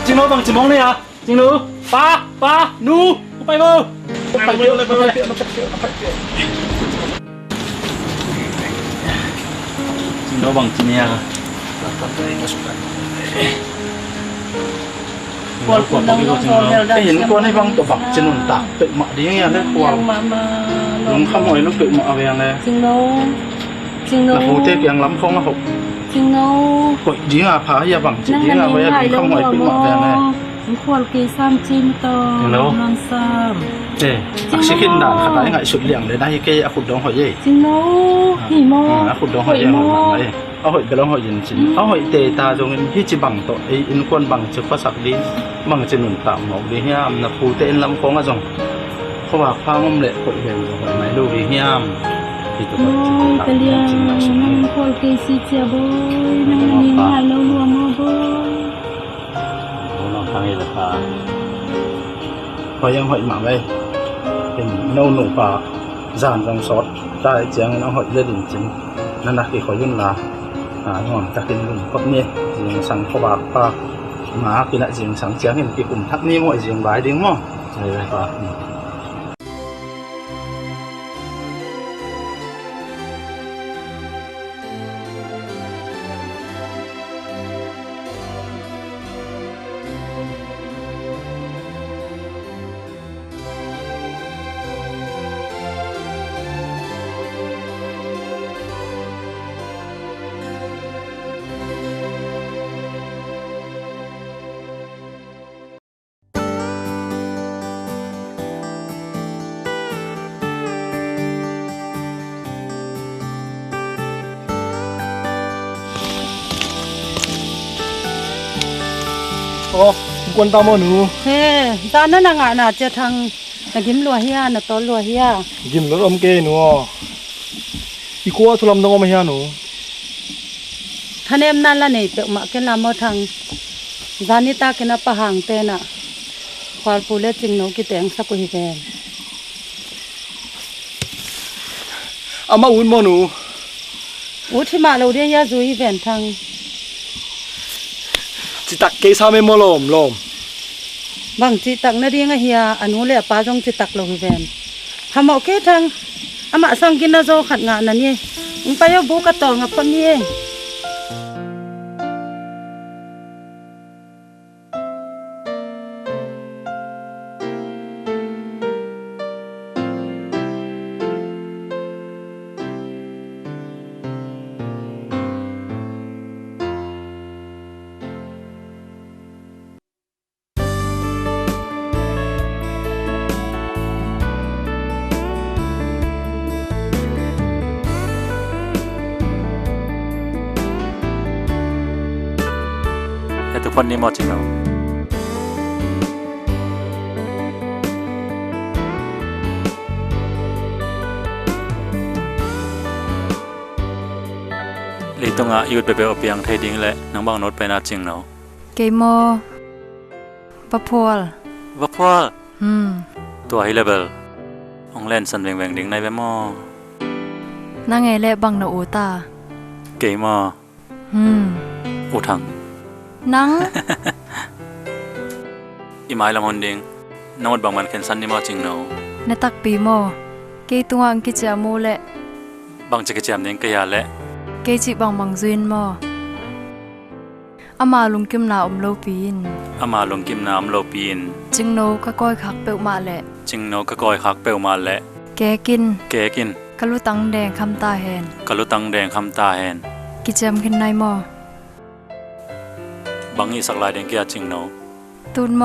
Chừng nấu bằng chừng món này à chừng nấu pa nu bay vô bay vô lên chừng nấu bằng chừng nhà cái hiện con hay văng tổ bạc trên nền tảng tự mạ đi nghe đấy quang đúng không hỏi nó tự mạ về này chừng nấu là hồ tê kiang lắm không là học chừng nấu hội đi à phá ya bằng chỉ đi à bây giờ không hỏi tự mạ về này ควรกีซ้ำจิ้มโตนอนซ้ำ เอ๊ะอักษิกินด่านขนาดยังไงสุดเลี่ยงเลยนะที่แกขุดดองหอยเย่ จริงเนาะหิมอ ขุดดองหอยเย่หอยมันไอ้เอาหอยไปลองหอยยินจินเอาหอยเตะตาจงที่จะบังโตไอ้อินควนบังจะภาษาดีบังจะหนุนตามหมอกดีเฮียมนะผู้เต้นลำคงอ่ะจงเขาว่าความมั่มเละหอยเหี่ยวหอยไม้ดูดีเฮียมที่ตัวจริงจริงจริงนะ ควรกีซีเจ้าบ่นั่งนิ่งหาเรารวมมาบ่ ลองทางนี้เลยค่ะพอยังหอยหมาไว้เป็นโน่นหนูป่าจานจังซอสได้เจียงน้องหอยเลือดจริงนั่นนะที่ขอยุ่นลาห่วงจะกินลุ่มก็เนี่ยยังสั่งข้าวบาปลาหมากินละยังสั่งเจียงเห็นกี่กลุ่มทักนี่มั่วยังบายดิ้งมั่วใช่เลยป่ะโอ้กวนตามอหนู เฮ้ตอนนั้นงะน่ะจะทางกิมลัวเฮียน่ะตอนลัวเฮีย กิมรถอมเกหนูอีกัวทุลำดงมาเฮียหนู ท่านเอ็มนั่นละนี่เปมาเกันละมอทางจานิตาเกันปะหางเตน่ะควาลปูเลจิงโนกิแตงสักกุฮิแบน อามาอุ่นมอหนู อุทิมาเราเรียนยาซุฮิแบนทาง จิตักเกซาเมมอลมบางจิตักนาเรียงเฮียอนุเลปาจงจิตักเราฮิแบนทำเอาเกทางอามาสังกินนาโซขัดงานนั่นนี่มึงไปเอาบุกกระตองกับคนนี้ แต่ทุกคนนี่หมดจริงแล้วลีตรงอ่ะยุดไปเบลเปียงไทยดิ้งแหละนังบางโน้ตไปน่าจริงเนาะเกมโมปะพวลตัวไฮเลเวลองเล่นสันแหวงดิ้งในเวมอนั่งไงแหละบังนาอูตาเกมออูทังนังอีไม้ละมอนดิ้งนวดบางมันเข็นสันนี่มาจริงเนาะในตักปีโมเกยตัวอังกิจามูแหละบางจะกิจามดิ้งกะยาแหละเกจิบางซุนโมอามาลุงกิมนาอมโลปีนอามาลุงกิมนาอมโลปีนจิงโนก็ก้อยคักเปลมาแหละจิงโนก็ก้อยคักเปลมาแหละแกกินกะลุตังแดงคำตาแหนกะลุตังแดงคำตาแหนกิจามขึ้นในโมบางอีสักลายเด้งเกียจริงเนาะตูนโม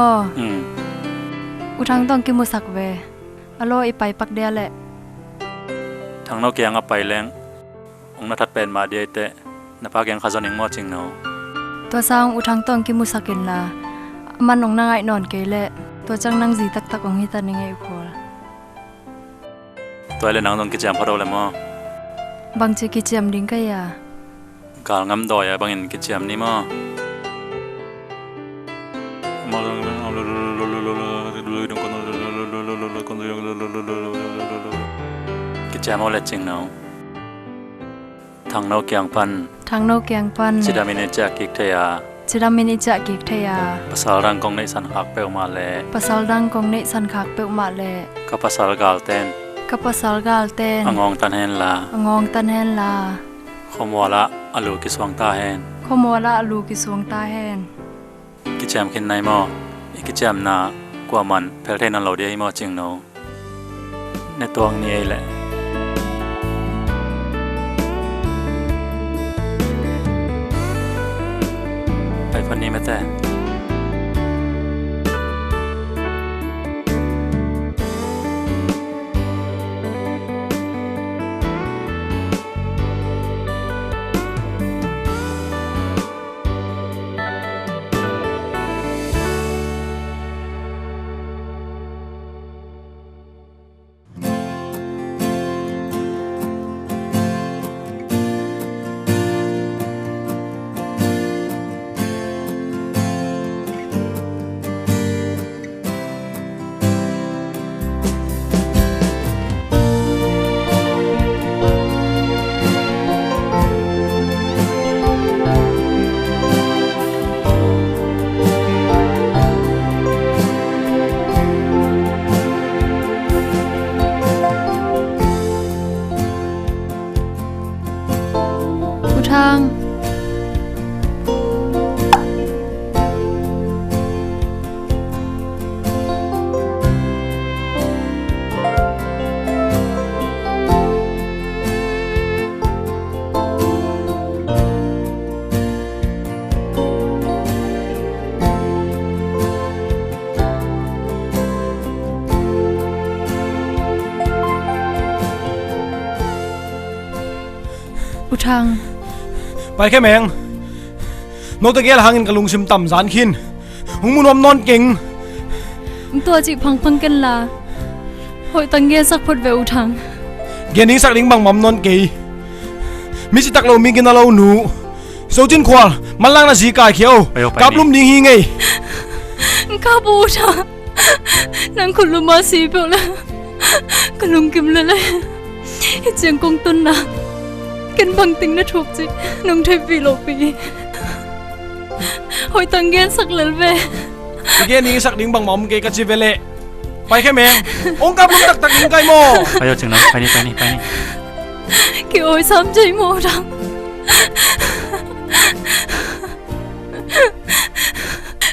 อุทังต้องกิมุสักเวอโลอีไปปักเดียแหละทางนอกแกงไปแรงองนัทัดเป็นมาเดียเตะนภาแกงขจรเองมอจริงเนาะตัวสร้างอุทังต้องกิมุสักกินละมันองนางไอนอนเกยแหละตัวจังนางจีตักองฮิตันยังไงอุโคลตัวเล่นนางต้องกิจามพอเราเลยมอบางทีกิจามดิ้งก็ยากาลงำดอยบางอินกิจามนี่มอกิจามเอาเล็ดจริงเนาะทางโนเกียงปันจิดามินิจากกิกเทยาภาษารังกงในสันขักเปลมาแลกับภาษากาลเตนององตันเฮนลาขมัวละอลูกิสวงตาแฮนกิจามขินในหม้ออีกิจามนากว่ามันเพลเทนันเราเดียหม้อจริงเนาะในตัวนี้แหละไปคนนี้ไม่แต่ thang thangไปแค่แมงนกตะเกียละหางเงินกระลุงชิมต่ำสารขินหงมุนวมนอนเก่ง ตัวจิพังพังกันละหอยตังเกียสักพดเวอุทัง เกียนี้สักลิงบังหม่ำนอนเกยมิจิตักเรามีกินเราหนูโซจินควาลมันล่างนาสีกายเขียวกับลุ่มดิงฮีไง ข้าบูชานังคุณลุมาสีเปล่าละกระลุงกิมเลยเจียงกงตุนนะกันบังติงน่ะถูกจิน้องเทปีโลปีหอยตังเกียสักเลยเวเกียนี้สักลิงบังหม่ำเกยกัจจิเวเล่ไปแค่แมงองค์กับลุ่มตักลิงไก่โมไปเอาจึงนะไปนี่เกี่ยวไอ้ซ้ำใจโมดัง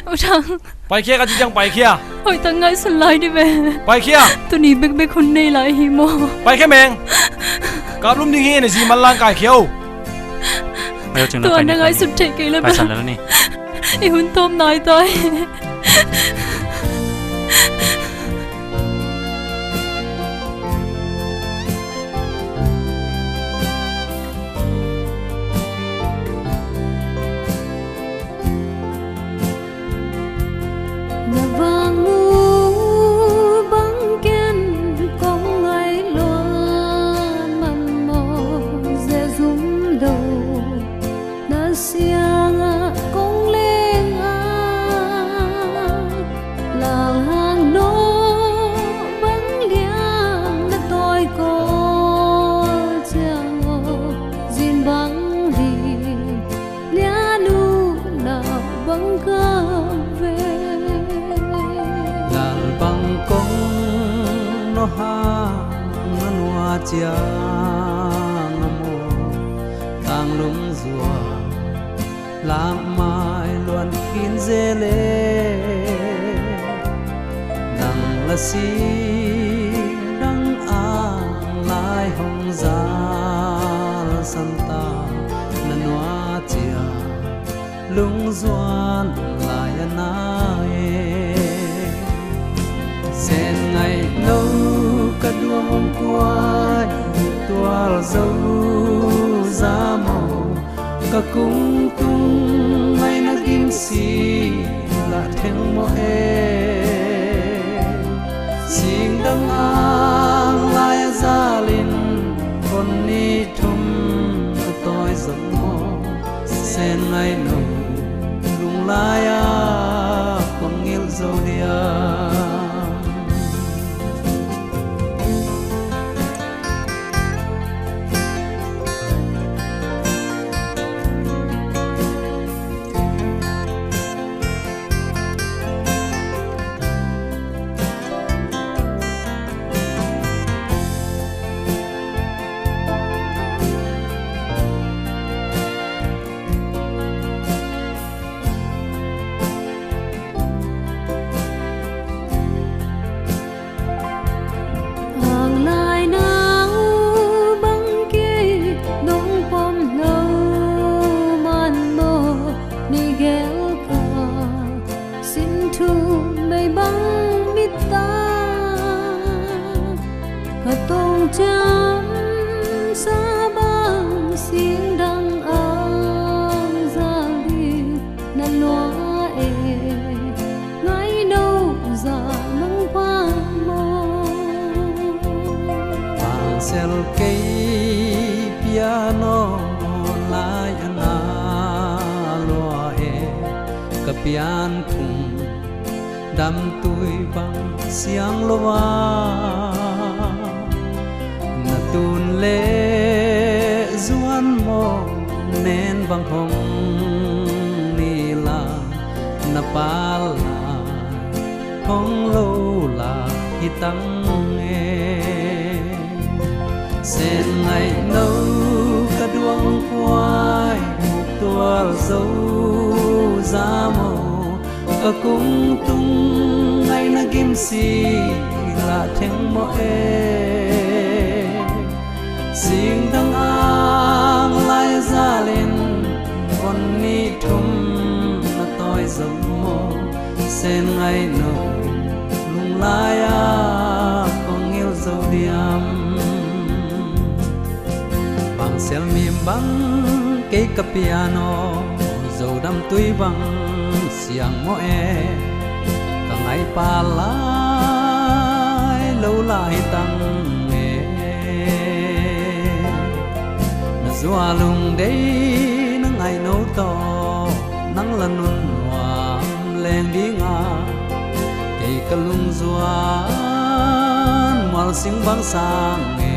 อุทังไปเคียกันจังไปเคียหอยตังไงสุดไล่ดิเวไปเคียตัวนี้เบกคนในไล่ฮิโมไปแค่แมงกับลุ่มดิ่งฮีในสีมันล่างกายเขียวไปเอาจึงนะตัวนังไงสุดเทกเลยไปสั่นแล้วนี่ไอ้หุ่นต้มนายตายchia mô tang lung rùa làm mai luôn khiến dễ lệ đằng là si đằng ang lai hồng giá santa nan hoa chia lung duan lại nai sen ngày lâu cả đua hôm qua tua dấu ra màu cả cung cung ngày nó kim si là thêm mơ xin đăng ang lai ra linh con ni thum tôi giấc mơ sen ngày nồng lung lai con nghiêng dâu dia sel cây piano lai ana loa ka pian khung đam tui bang siang loa na tun le zuan mo nen bang hong ni la na pala hong lo la hitang sen ngày nâu cả đuông quay tua dấu giá màu ở cung tung ngày na kim si là thèm mơ riêng đăng ang lại ra lên con ni thum là tôi dòng mơ sen ngày nở lung lai con yêu dấu điềm bằng sel mềm bằng cây cà piano dầu đâm túi bằng xiang mõ cả ngày pa lại lâu lại tăng nghe na zua lung đây nắng ngày nấu to nắng là nun hoam lên đi ngà cây cà lung zua mal sing bang sang nghe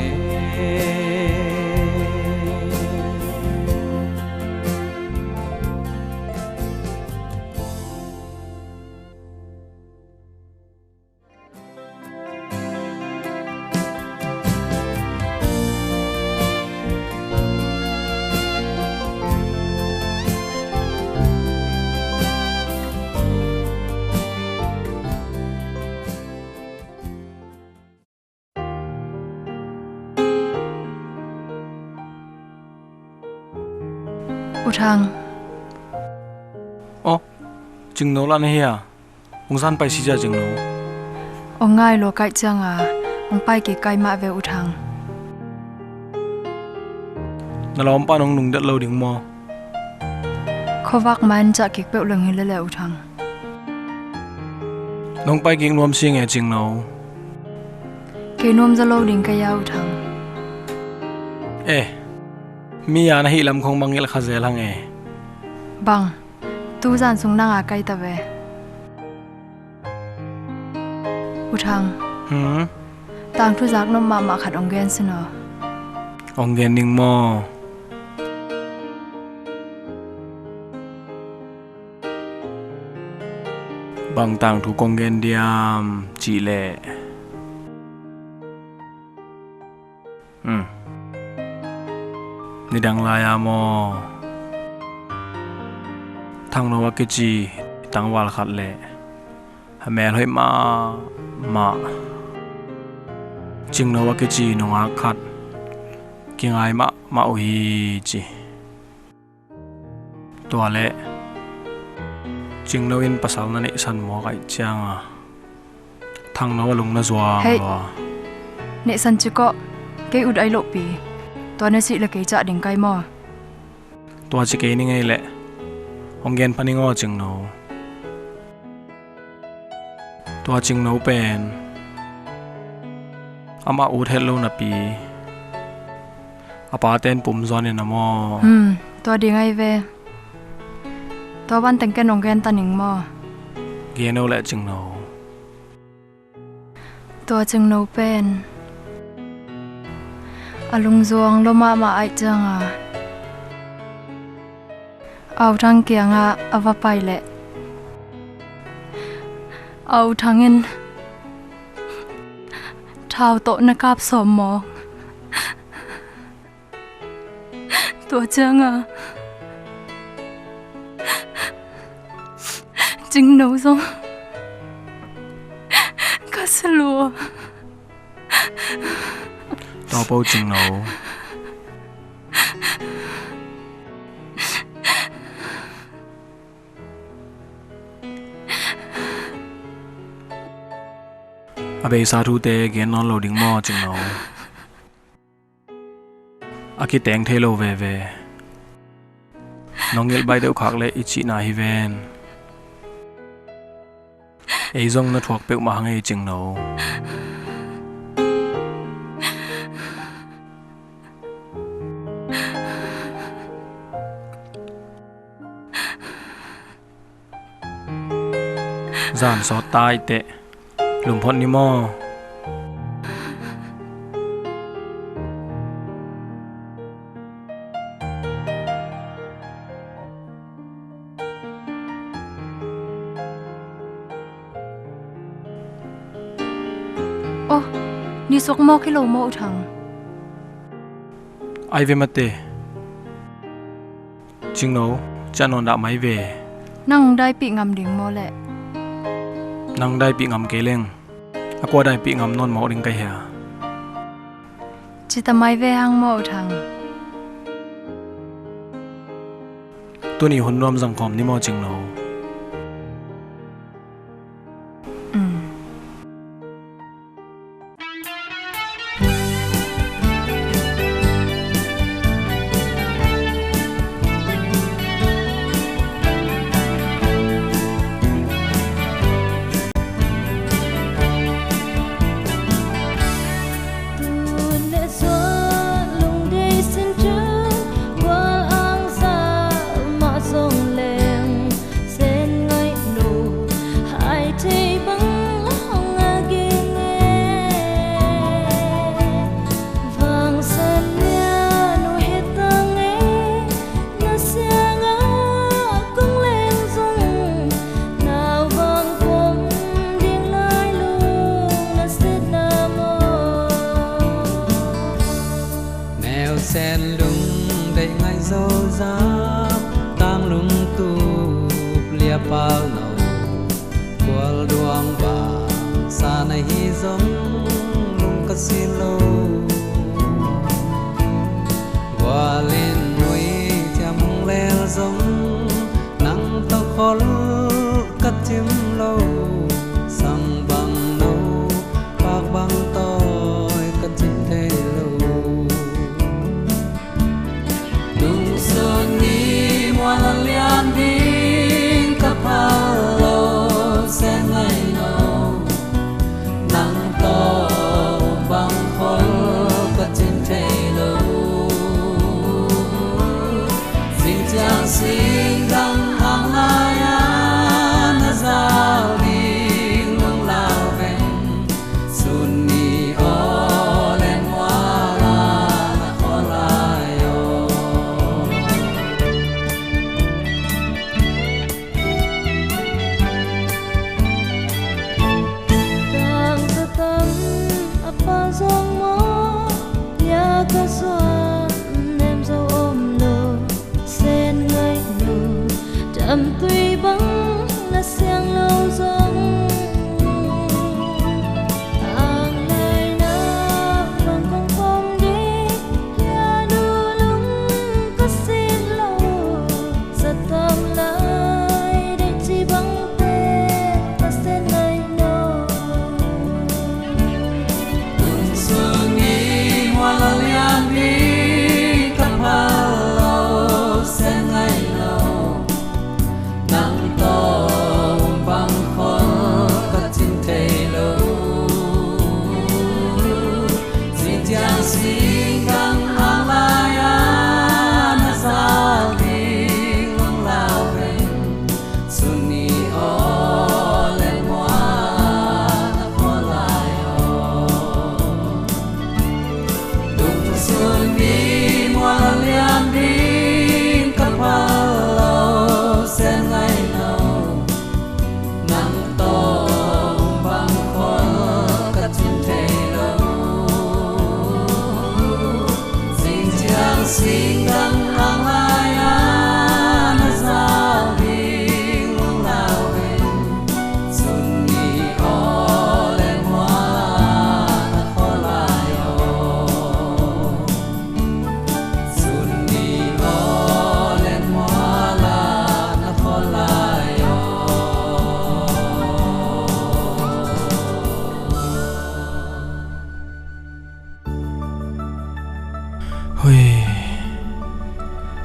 Thang. Chừng nấu lan hia. Ông san pai si ja chừng nấu. Ông ngai lo kai chang ông pai ke kai ma ve uthang. Na lom pa nong nung dat lo ding mo. Khowak man cha ke pe uleng hi le uthang. Nong pai king nuam si nge chừng nấu. Ke nuam za lo ding ka ya uthang. Mi ya na hi lam khong mangil khazel hang Bang, tu zan sung na kai ta ve. Uthang. Tang thu jak nom ma khat ong gen sino. Ong gen ning mo. Bang tang thu kong gen diam chi le. Ni dang laya mo thang no wa ke chi tang wal khat le ha mel hoi ma ching no wa ke chi no nga khat ki ngai ma o hi chi to le ching no in pasal na ni san mo kai chang thang no lung na zwa lo ne san chi ko ke ud ai lo piตัวนี้สิละเกจะดิ่งไกมอตัวจิเกนี่ไงแหละองเกนพันิงอจึงโนตัวจึงโนเป็นอามาอูเทลโลนาปีอาปาเต้นปุ่มซอนเนี่ยนะมอตัวดิ่งไงเวตัววันแต่งแกนองเกนตันหนิงมอเกนเอาแหละจึงโนตัวจึงโนเป็นอลุงซวงลมาไอจังเอาทางเกียงอวไปแหละเอาทางเงินเท้าโตนักาบสมหมอตัวเจังจึงหนูซงก็สลัวต่อไปจึงโนอาเบสาธุเตเกนนอนโหลดิ้งมอจึงโนอากิแตงเทโลเวน้องเงลใบเดียวขักเลยอิจินาฮิเวนไอซงนัดถวกเปกมาหังไอจึงโนจานซอตายเตะหลุมพอนิมอโอ้นี่สกมอคิโลโมทังไอเวมาเตจิงโน cha non đã máy về nang dai pi ngam ding mo le nang dai pi ngam keleng akwa dai pi ngam non mo ding kai ha chỉ ta mai về hang mo thang tôi ni hon nom jang khom ni mo ching no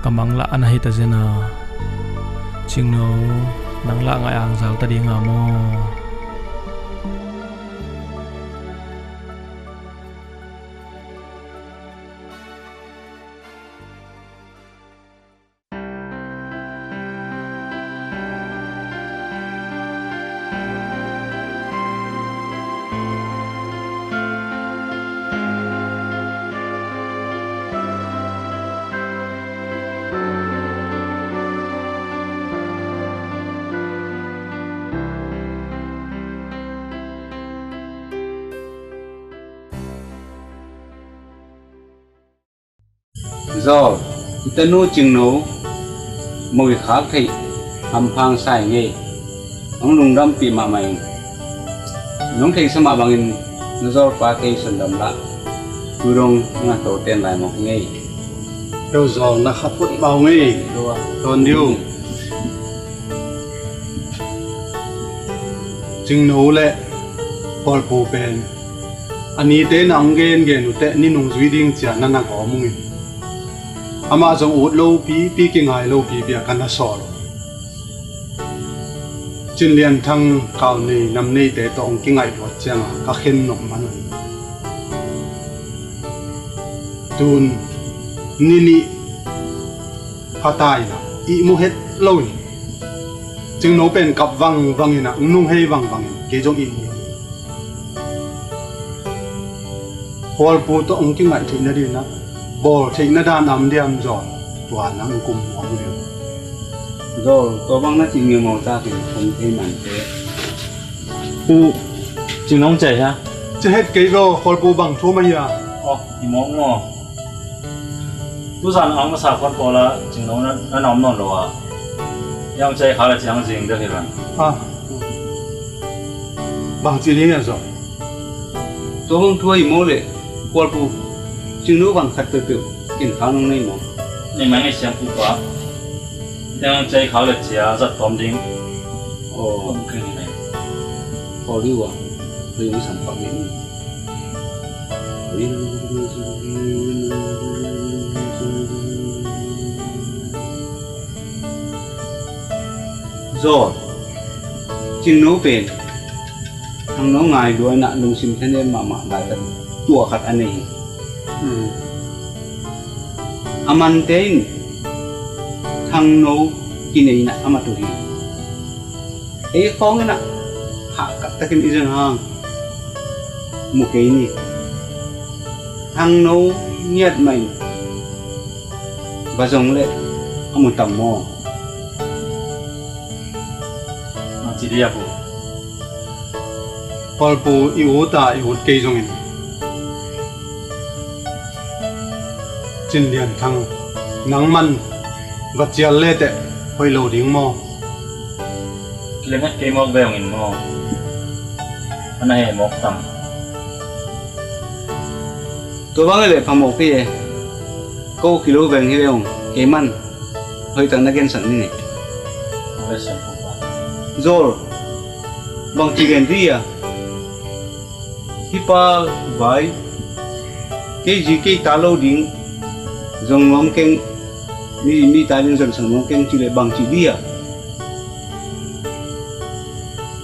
kamang la anahi ta zena chingno nang la ngai ang zal ta ding amo do tanu ching no mùi khác thì hầm phang sai nghe ông lùng đâm bị mà mày nóng thì sao mà bằng nó do qua cây sườn đầm lạ cứ đông mà tổ tên lại một nghe đâu rồi là khắp phút bao nghe còn điều chừng nấu lệ Paul Pu Ben anh ấy tên ông gen gen ute ni nung duy ding chia na na có mui ama jong ut lâu pi kinh ngài lâu pi kana so chín liền thăng cao này năm nay để tông kinh ngài vật chăng các khen nộp mà tun nini hatai na i mu hết lâu chừng nấu bên cặp vang vang na nung hay vang cái giống i Paul Pu to ông kinh ngại thì nó đi na bol thì nó đan âm đi âm rồi toàn năng cùng mọi điều rồi có băng nó chỉ nhiều màu ta thì không thêm màn thế Pu chừng nóng chảy ha chứ hết cái rồi Paul Pu bằng thua mà à thì mong ngò tu san ang sa khot ko la chừng nóng nó nóng non lo à yang chảy khá là chẳng dừng được rồi bằng chỉ lý rồi tôi không thua gì mô lệ Paul Pu chừng nữa bằng khát tự tự kiến khá nông này mà nhưng mà nghe xem Pu quá yang chảy khá là chả rất tóm đinh không kinh này Paul đi qua tôi cũng sản phẩm này rồi chừng nấu bền thằng nó ngài đuôi nạ lùng xìm thế nên mà lại tận tua khát anh này aman tên thằng nó kia này nạ amat tụi ấy phong cái nạ hạ cắt ta cái gì hàng một cái này thằng nó nhiệt mình và giống lệ một tầm mò chỉ đi à Pu Paul Pu yêu ta yêu cây giống này chín liền thăng nắng man và chia lệ tệ hơi lâu tiếng mò lên hết cây mọc về nghìn mò anh này mọc tầm tôi bảo người phòng một cái gì câu kilo vàng như vậy cái man hơi tận nó ghen sẵn như này rồi bằng chỉ ghen gì à khi pa vai cái gì cái ta lâu điện dòng ngóm keng mi ta điện dòng sẵn ngóm keng chỉ là bằng chỉ đi à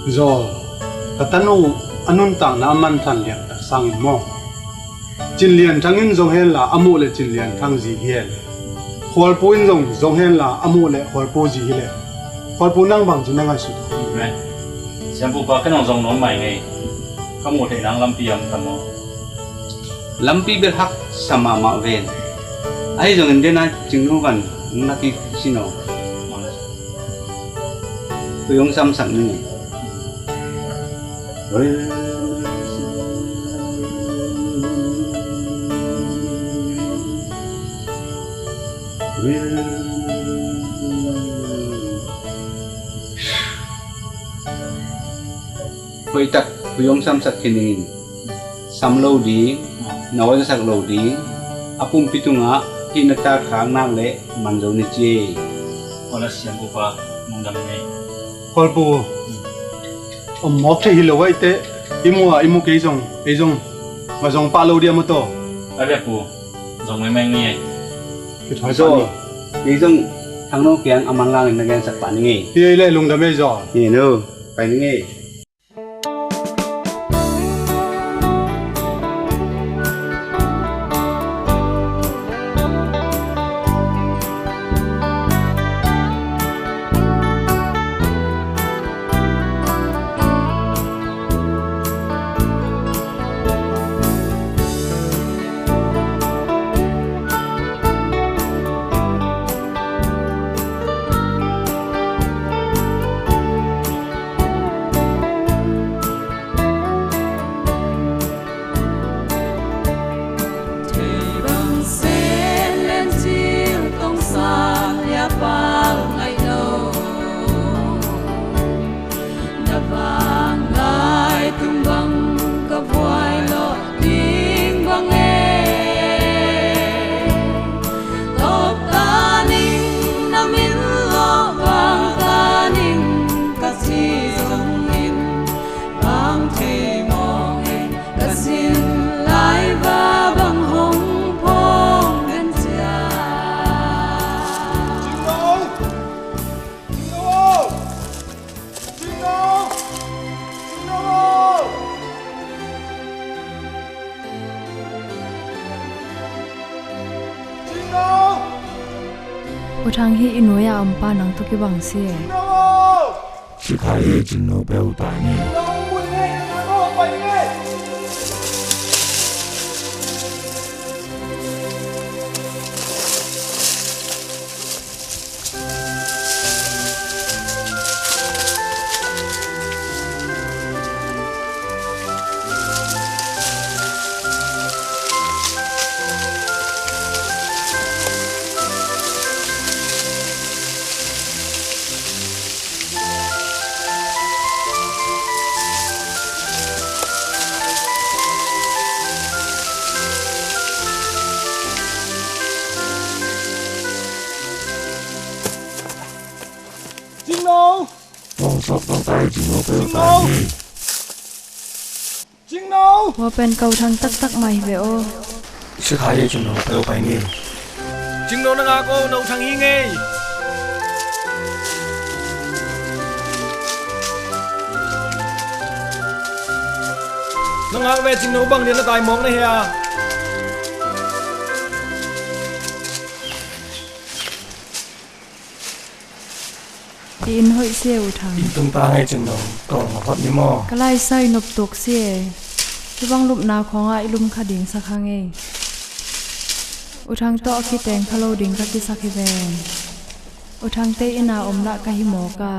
rồi ta tanu anun ta na man than lian ta sang mo chín liền thăng in dòng hen là amu le chín liền thăng gì hiền Paul Pu in dòng hen là amu le Paul Pu gì hiền Paul Pu năng bằng chỉ năng ai sụt xem Pu pa cái nòng dòng nó mày ngay có một thể năng lâm piam tầm mò lâm pi biết hắc sama ma ven ai dòng đến na chừng nó vẫn na ki xin nó tôi ông xăm sẵn như này Hơi tật với ông xăm sạch kinin xăm lâu đi nói sạch lâu đi apum pitung á khi nó ta kháng năng lệ man dấu nè chê còn là xem Pu pa mong đam này Paul Pu ông mọc thì lâu vậy thế imu cái dòng mà dòng pa lâu đi mà to ai biết Pu dòng mấy mấy nghe cái thoại rồi cái dòng thằng nó kiang aman lang nó ghen sạch bản nghe thì lại lùng đam mê rồi nghe nữa phải nghe Uthang hi inuya ampa nang to ki bang si Sikhaye jinno beu ta ni Jinno Bong sop bong tai jinno beu ta ni Jinno wa pen kau thang tak tak mai ve o Sikhaye jinno beu pai ni Jinno na nga ko no thang hi nge Nó ngạc về Jinno bằng điện nó tài mong này hả in hoi se uthang tung ta ngai jinno tong ma phot ni mo kalai sai nop tok se ki bang lup na khonga ilum khading sakhange uthang to ki teng khalo ding ka ki sakhi ven uthang te ina omla ka hi mo ka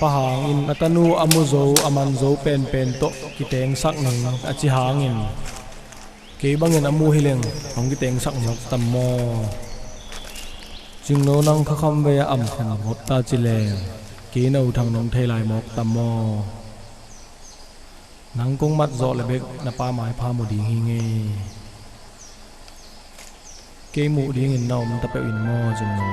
pahang in atanu amuzo aman zo pen pen to kiteng sak nang achi hangin ke bangin amu hileng hong kiteng sak nok tammo Jinno nang kha kham ve am khan hot ta chile ke no thang nong thei lai mok tammo nang kong mat zo le bek na pa mai pha mo ding hi nge ke mu ding in nom ta pe in mo Jinno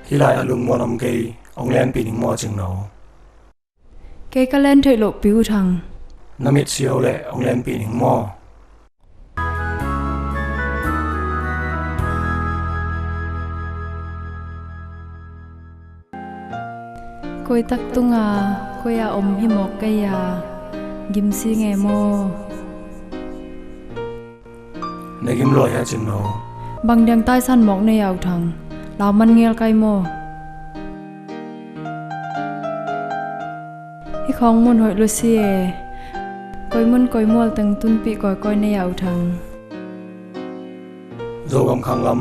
Hilai alum monam ke ông len pining mo Jinno ke ka len thei lo piu thang namit sio le ông len pining mo koi tak tunga koya om hi mok ke ya gim si nge mo negim lo ya Jinno bang dang tai san mok ne yaw thang law man ngel kai mo hi khong mon hoi lo si e koi mol tang tun pi koi ne yaw thang zo gam khang lam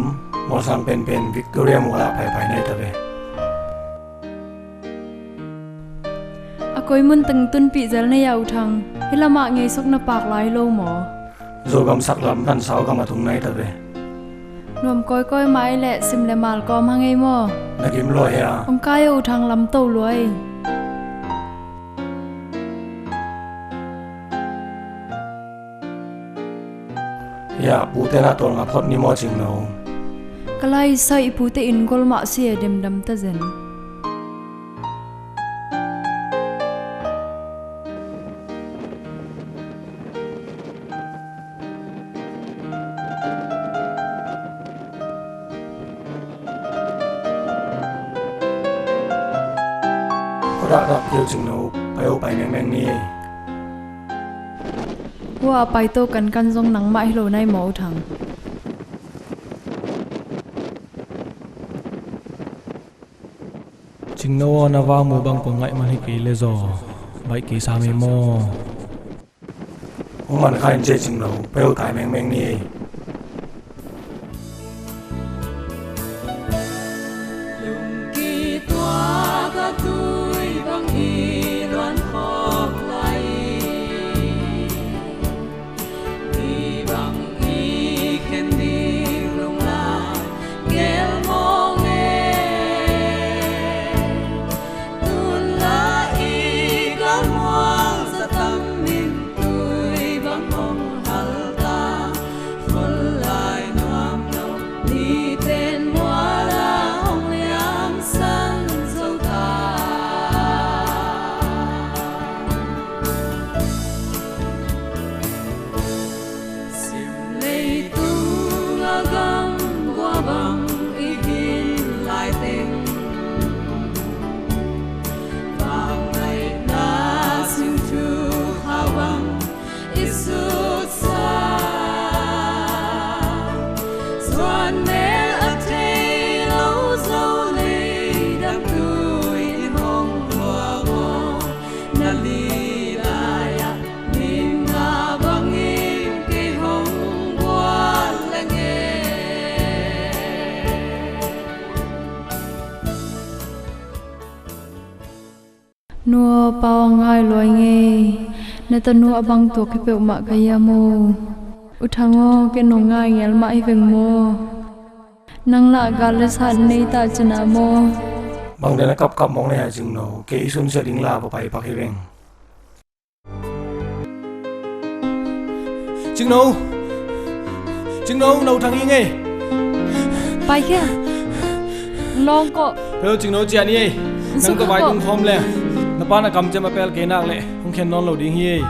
mo sang pen pen Victoria mo la phai phai nei ta ve a koi mun tang tun pi zel ne yaw thang hi lama nge sok na pak lai lo mo zo gam sak lam kan sao gam athung nei ta ve nom koi mai le sim le mal ko ma nge mo negim lo ya om kai u thang lam to loi ya pu te na tol nga phot ni mo Jinno kalai sai pu te in gol ma si dem dam ta zen rak kêu Jinno pai o pai meng ni wa pai to kan jong nang mai lo nai mo thang Jinno na wa mu bang ko ngai man hi ke le zo bai ke sa me mo ông man khain je Jinno pai o tai meng ni gam qua bằng ý kiến lại tình nua pao ngai loi nge na ta nua bang to ke pe ma ka ya mo uthango ke no ngai ngel ma i veng mo nang la gal sa nei ta chana mo bang de na kap kap mong ne jing no ke isun se ding la pa pai pa hi veng Chừng nấu nấu thằng y nghe bài kia long có rồi chừng nấu chén đi nâng có bài tung khom lẹ nó bán là cầm cho mà pel kế nạc lẹ không khen non lẩu đi hi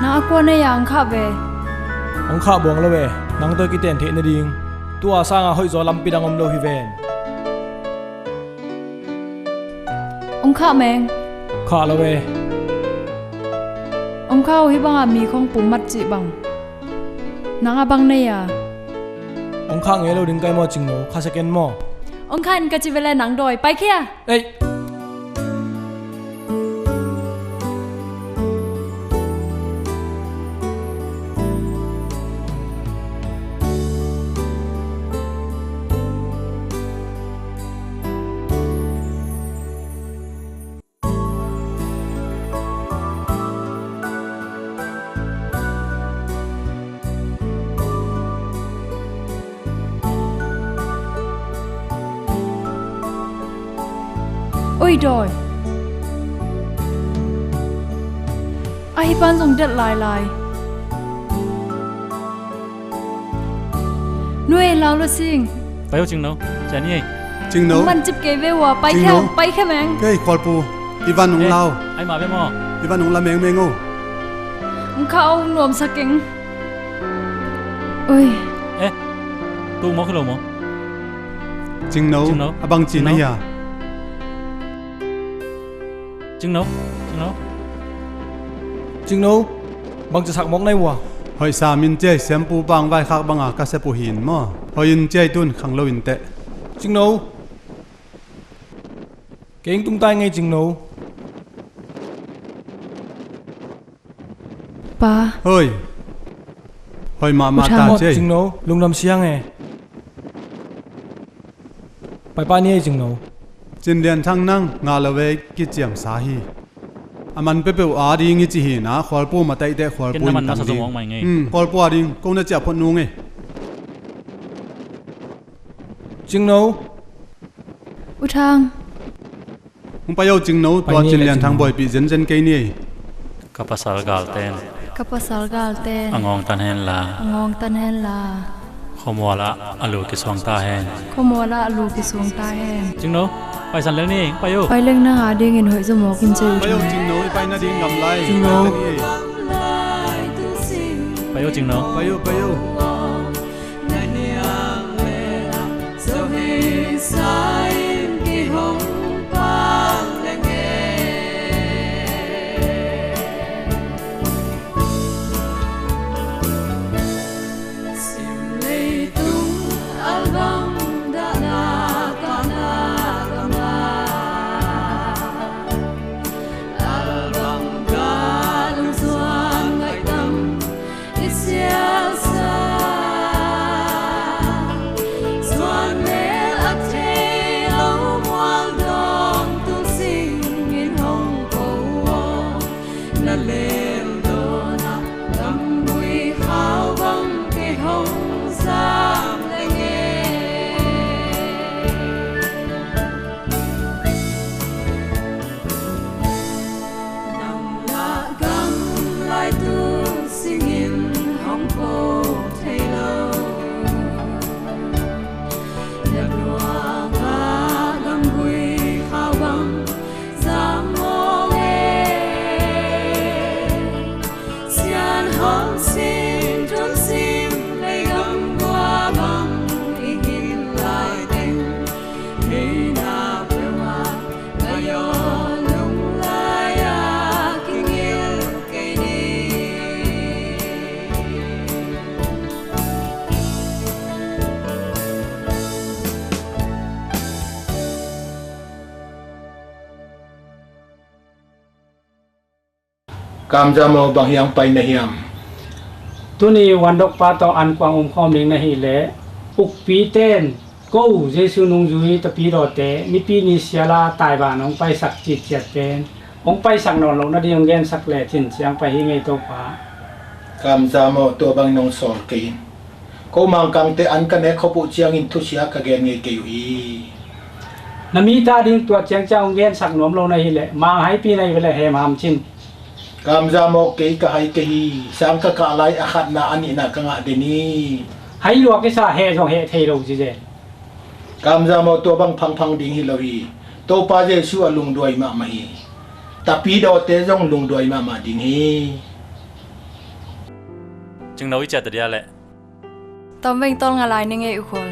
na qua này yang khá về ông khá buông lâu về nắng tôi cái tiền thế này đi tua sang à hơi gió lắm pi đang om lâu hi về ông khá mèng khá lâu về ông khá hi bang à mi không bùm mắt chị bằng nắng à bang này à ông khá nghe lâu đừng cái mò chừng nấu khá sẽ kén mò ông khá anh cái chỉ về lại nắng đồi bay kia ê ôi trời ai ban dùng đất lại nuôi lao lo xin phải chừng nấu chả nhỉ chừng nấu mình chụp cái về hòa bay theo mang cái quạt pu Ivan nung lao ai mà biết mò Ivan nung la mèng mèng ô khao nuông sa kính ôi ê tu mò cái lồng mò chừng nấu abang chín này à chừng nấu bằngจะสักมองในวัว hồi xa min chơi xem pu bang vai khác bang à cá sẽ pu hin mà hồi in chơi tuôn khang lâu in tệ chừng nấu cái tung tay ngay chừng nấu ba hồi mà ta chơi chừng nấu lung đâm xiang nghe bài ba nie chừng nấu trên đèn thang năng ngà là về cái chiang sa hi aman pe pe a đi ngi chi hi na khwal pu ma tai te khwal pu man na sa mong mai ngai khwal pu a ding ko na cha phon nu nge chừng nấu thang hung pa yo ching nấu tua trên đèn thang boy bị dân cây ni kapasal gal ten angong tan hen la khomwala alu ki swang ta hen chừng nấu phải sẵn lên đi phải lên na hà đi nghìn hội do mò kinh chơi phải chừng nấu phải na đi ngầm lại chừng nấu phải chừng nấu Xuân mê ấp kam jamo bang hiang pai na hiam tu ni wandok pa to an kwang khom ning na hi le uk pi ten ko jesu nung jui ta pi ro te mi pi ni siala tai ba nong pai sak chi chet ten ong pai sak non lo na diang gen sak le chin chiang pai hi ngai to pa kam jamo to bang nong sol ke ko mang kang te an ka ne khopu chiang in thu sia ka gen ngai ke ui na mi ta ding tua chiang chang gen sak nom lo na hi le mang hai pi nai vele he mam chin kam jamo ke ka hai ke hi sang ka ka lai akhat na ani na ka nga de ni hai lo ke sa he jong he thei lo ji je kam jamo to bang phang ding hi lo hi to pa je su alung doi ma ma hi ta pi do te jong lung doi ma ding hi chừng nấu ít chặt đi lệ tóm vinh tôn ngà lại nên nghe khol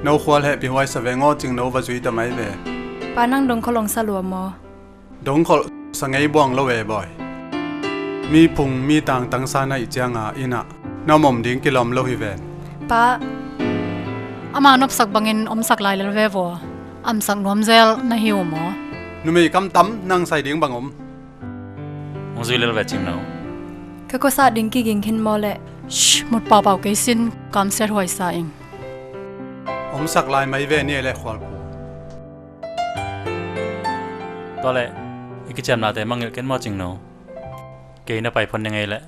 nấu khoa hệ bị hoài sờ về ngõ chừng nấu và duy tầm ấy về bà năng đồng khol lồng sa lùa mò đồng khol sang ấy buông lâu về bòi mi phùng mi tăng sa này chang à ina nó mồm điên kí lom lâu hi về bà ama nop sak bangin sak lai lel ve vo am sak nom zel na hiu mo nu mi cam tắm năng sai điên bằng ông duy lên về chừng nấu cái cô sa đinh kỳ kinh khen mò lệ một bao bao cái xin cam set hoài sa ing sak lai mấy về nè lệ khoal to lệ cái chém nào thế mang cái mò chừng nấu cái nó phải phânยังไงlệ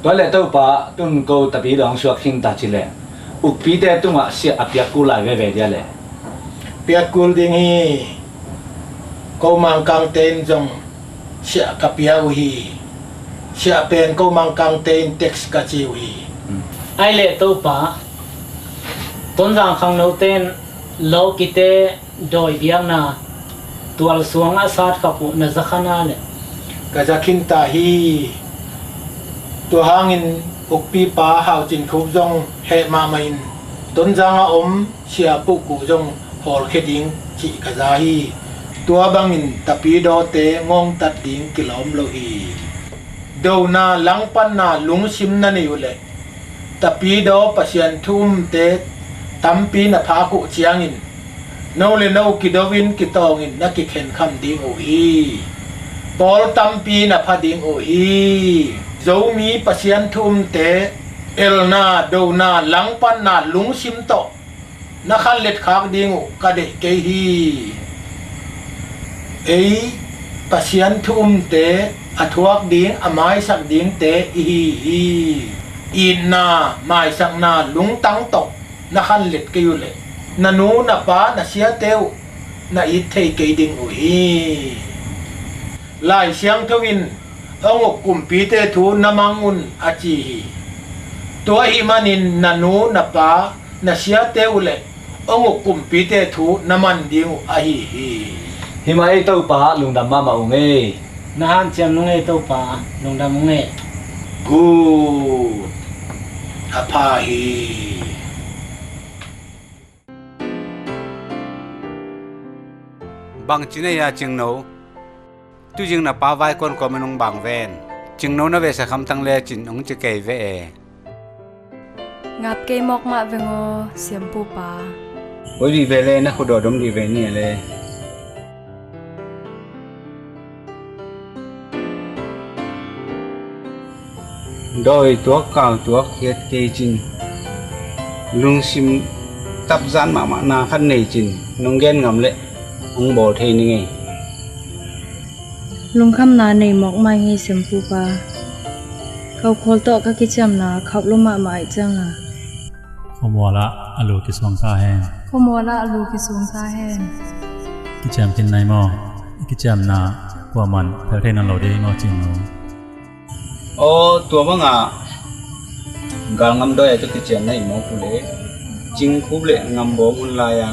to lệ tàu pa tun câu tập ý đong suak hình ta chỉ lệ uk pi te tung à sẽ apia ku lại về dia lệ piat kul ding hi ko mang kang ten jong sia ka pia hi sia pen ko mang kang ten text ka chi hi ai lệ to pa tôn giang khang nấu tên lâu kite đôi biang na tual suang asat kapu na zakhana le ka zakhin ta hi to hangin ukpi pa hau chin khup jong he ma main tôn giang a sia pu ku jong hol kheding chi ka za hi tua bangin tapi do te ngong tat ding kilom lo hi do na lang pan na lung sim na ni ule tapi do pasian thum te tampi na pha ku chiangin no le no kidowin kitongin na ki khen kham ding o hi bol tampi na pha ding o hi zo mi pasian thum te elna do na lang pan na lung sim to na khan let khak ding o ka de ke hi ei pasian thum te athuak ding amai sak ding te hi inna mai sak na lung tang to na khan let ke yule na nu na pa na sia teu na it thei ke ding u hi lai siang thawin ong kum pi te thu namangun achi hi to hi manin na nu na pa na sia teu le ong kum pi te thu naman ding a hi himai tàu pa lung dam ma ung e na han chem nung e to pa lung dam ung e good apa hi bằng chỉ này à chừng nấu tu chừng là pa vai con có mình ông bằng ven chừng nấu nó về sẽ khăm tăng le chừng ông chỉ kể về ngap cây mọc mạ về ngô xiêm pu pa ôi đi về lên nó có đồ đống đi về nè le đôi tuốc cao tuốc hiết cây chừng lung sim tập gian mà na khăn này chừng nông gen ngầm lệ ông bò thề như nghe lung khăm na này mọc mai nghe xiêm pu paเขาโคลโตก็คิดจำนะขับลงมาหมายจังอ่ะ ขมัวละอลูกิสวงตาแห้ง ขมัวละอลูกิสวงตาแห้ง กิจามกินในหม้อกิจามนาพวกมันแถวเทนันโลดีงอจริงเนาะ โอ้ตัวมึงอ่ะกางงำด้วยตัวกิจามในหม้อกูเลยจริงคูเลยงำบอมุนลายอ่ะ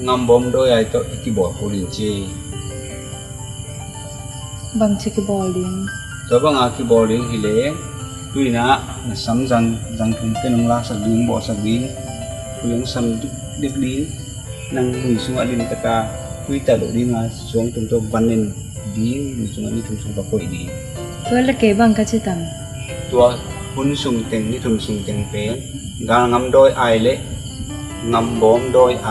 งำบอมด้วยตัวที่บอกกูลินจีบางชิคบอลลิงตัวบางอาคีบอลลิงฮิเลตุยนะซ้ำจังทุ่มเป็นองลาสักดิ้งบ่สักดิ้งตุยยังซ้ำดิบดิ้งนั่งหุ่ยสุงอลินตะกาตุยแต่โดดิ้งอ่ะสวงตุ่มตัววันนินดิ้งหุ่ยสุงอลินทุ่มสุงปะโอยดิ้งตัวละเก็บบางกะจิตังตัวหุ่นสุงเต็งนี่ทุ่มสุงเต็งเป้กางงำโดยไอเละงำบอมโดยไอ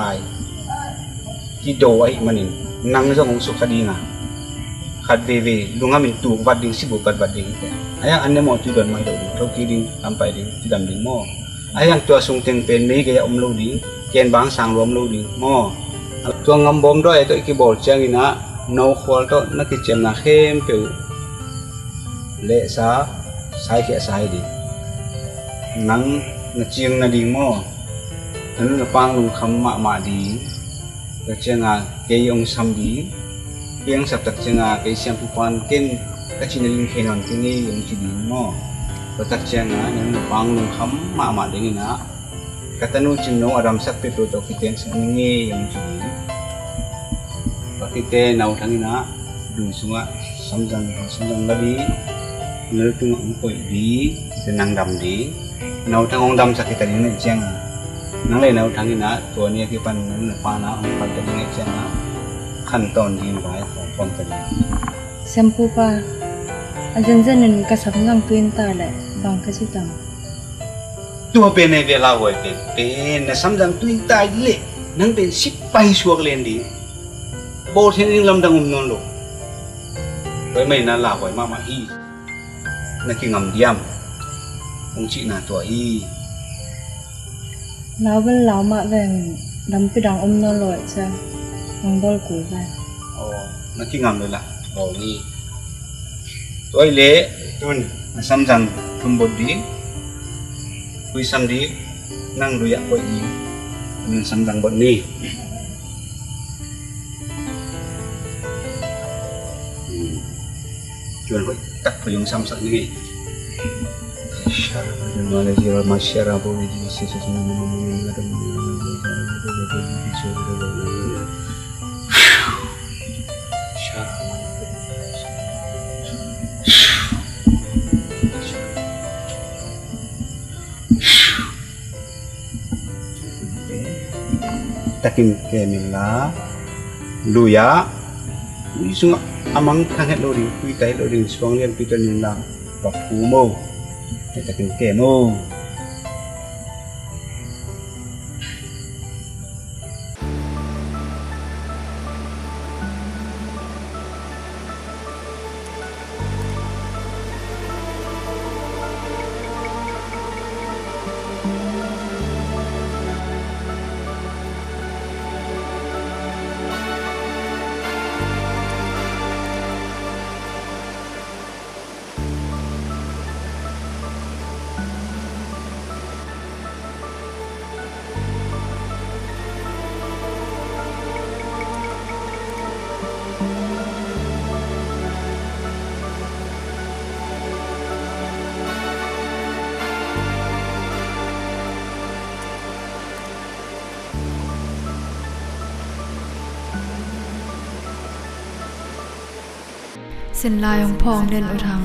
ที่โดไอมันนินนั่งจะงงสุขดีนะ khát về lúc ngắm mình tụ vật đình xí bộ cật vật đình ayang anh em mọi thứ đồn mai đầu thâu kỳ đình làm phải đình thì đầm đình mò ayang tua sung tiền pen mấy cái lâu đình ken bang sang lâu đình mò tua ngắm bom đó ấy cái bol trang gì nè nấu khoai đó nó cái chém là khem kiểu lệ sai khẽ sai đi nắng nó chiêng nó đi mò nó pang lùng khăm mạ đi cái chén cái ông sam đi yang sắp tắc chén cái xem phụ quan ken cái chuyện linh khen hoàn cái này ông chỉ đi mò và tắc chén nó pang lùng khăm mạ đi nè cái tanu chim nấu adam sắc pe pro cái tên sang nghe ông chỉ đi và cái tên nào thằng nè đủ xuống samjang lagi nelu tu ông koi đi senang đầm đi nấu thằng ông đầm sắc cái tên này chăng nang le nấu thằng nè tua này cái pan nó pa na ông pan cái này chăngขั้นตอนดีไว้ของความเป็นSempu pa, ajan janin kasabngang tuin ta le bang kasitam. ตัวเป็นในเวลาวัยเป็นนะซ้ำจังตุยตายเละนั่งเป็นสิบไปชัวร์เล่นดีโบเทนิงลำดังนอนลงโดยไม่น่าลาไว้มากมาอีนั่นคืองำเดียมองค์จีน่าตัวอี Lão bên lão mạ vàng đâm cái đằng ôm nó lội cha, bằng bol củ vàng. นั่นคืองำเลยล่ะโอ้นี่ตัวเละตุนนะซ้ำจังทุ่มบดดีคุยซ้ำดีนั่งดูอยากไปอีมันซ้ำจังบดนี้ชวนไปตักพยุงซ้ำสักนี้Malaysia masyarakat boleh sisa semua ada takin kemila luya sunga amang kanget lori kuitai lori suang lian pitan nila bapumo takin kemo Sin lai ong phong den utang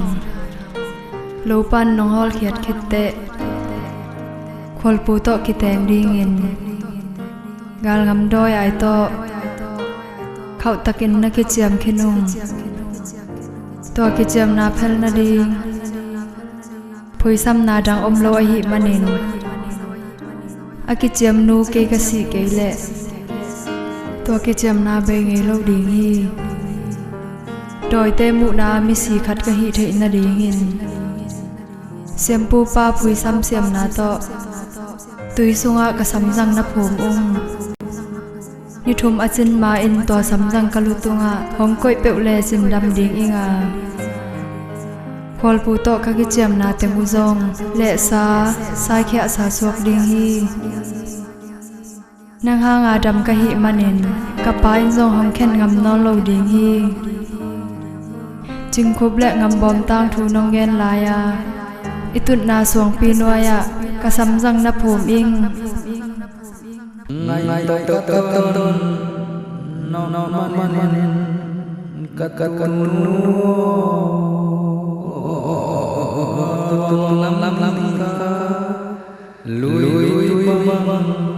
Lupan nong hol kiat kitte Khol pu to kiteng dingin Gal ngam doi ai to Khau takin na kichiam kinung To kichiam na phel na ding Pui sam na dang om lo hi manin A kichiam nu ke kasi ke le To kichiam na be nge lo ding hi Đôi tê mụ na mi xì khát cái hị thệ na đi nghìn Xem pu pa pui sam xem na to Tui sunga ka sam răng na phồm Như thum a chin ma in to sam răng ka lutunga Hong koi peo le chin đam ding inga Khol pu to ka ki chem na te mu zong Le sa sai khia sa suak ding hi Nang ha nga dam ka hi manin Ka pa in zong hong khen ngam non lo ding hi Chinh khub lệ ngắm bom tang thu nong gen laya Itut na suang pinuaya Kasam răng na phồm ing Ngày tôi tôn Nó man Cắt nu Tuang lam ka Lui bang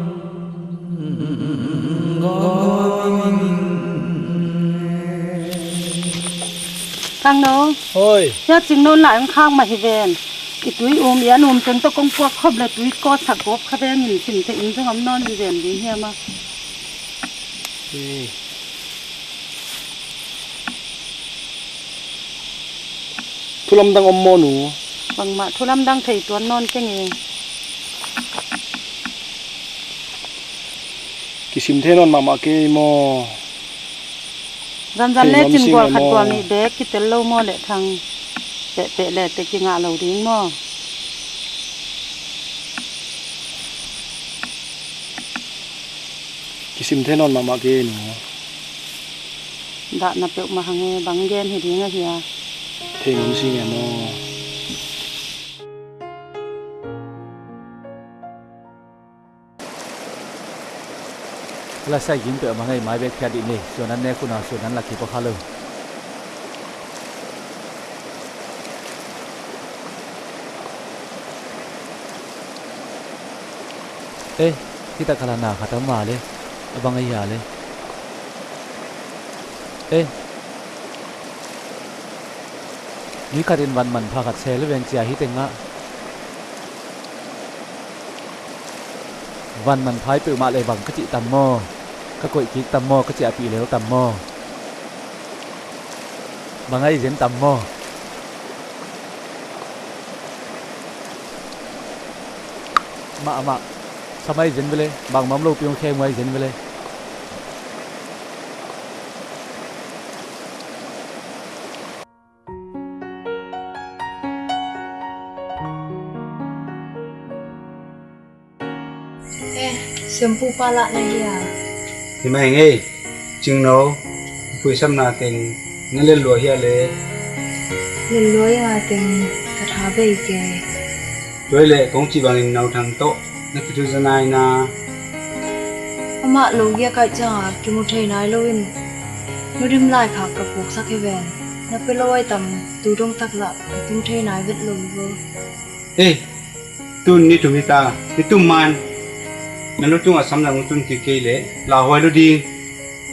Thằng nó, cho chừng nôn lại khang mà hi ven, cái túi yến chân tôi công quắc khop là túi cốt sạc cốt khá ven mình chỉnh thịnh cho ngắm non hi ven đi he mà. thu lâm đang ôm mô nụ bằng mà thu lâm đang thầy tuấn non cái nghề cái sim thế non mà cái mò dần dần lên chừng qua khát tuần này bé cái tên lâu mò lại thằng tệ lại tệ cái ngã lâu đi mò cái sim thế non mà cái nụ đã nạp được mà hàng bằng gen thì đi ngay kìa thế ngắm xinh em mò là sai dính tựa mà ngày mai về kia đi nèส่วนนั้นแน่คุณเอาส่วนนั้นละกี่พอคาเลยเอ๊ะที่ตะคารานาขัดมาเลยบังไอ้ยาเลยเอ๊ะนี่ขัดอินวันมันพาขัดเซลเวนเจียฮิตเองะวันมันพายเปิดมาเลยบังก็จิตามมอก็กดคลิกตามมอก็จะปีแล้วตามมอบางไอ้เห็นตามมอมาทำไมเห็นไปเลยบางมัมโลกเพียงแค่ไม่เห็นไปเลยxem pu pa lạ này à thì mày nghe chừng nấu vui xăm na tình nên lên lúa here lệ lên lúa à tình cả thà về kề rồi lệ cũng chỉ bằng nấu thằng tốt nó cứ cho dân ai na mà lúa kia cái chả cái một thầy nói luôn nó đêm lại khạc cả cuộc sắc cái vẹn nó phải lôi tầm từ trong tắc lạ từng thầy nói vết lùi vô ê tu ni tu mita ni tu man nên lúc chúng ta sắm rằng tuân kỳ kỳ lệ là hoài lúc đi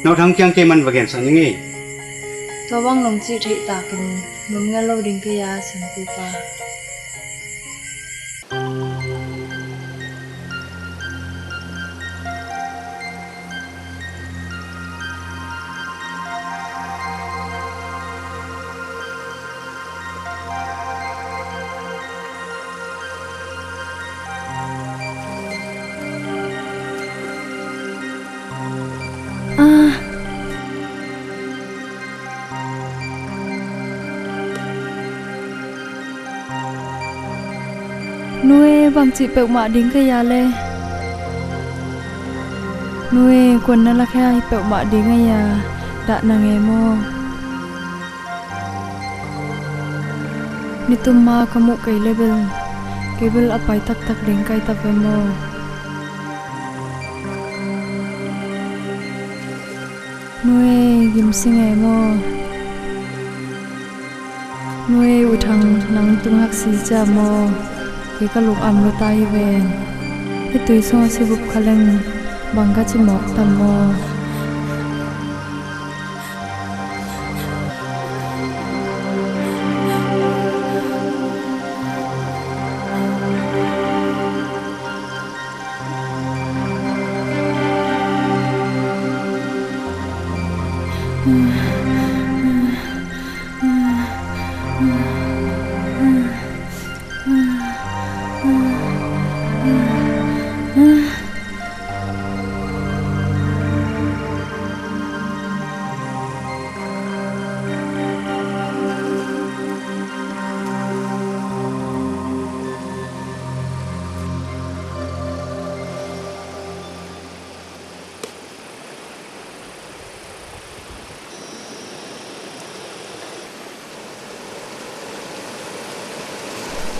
nấu thắng kyang cây man và gẹn sẵn những gì tôi băng lòng chị thị tạ cần muốn nghe lâu đình kia xem pu pa nuôi bằng chị bẹo mạ đính cái nhà lê nuôi quần nó là khai bẹo mạ đính cái nhà đã nàng em mô nitum ma kamu kay level apay tak đính kay tập em mô nuôi gim sing em mô nuôi u thằng nang tung hak si cha mô cái cái lục âm lo tai về cái tuổi so sẽ bục khá lên bằng cái chim mọc tầm mò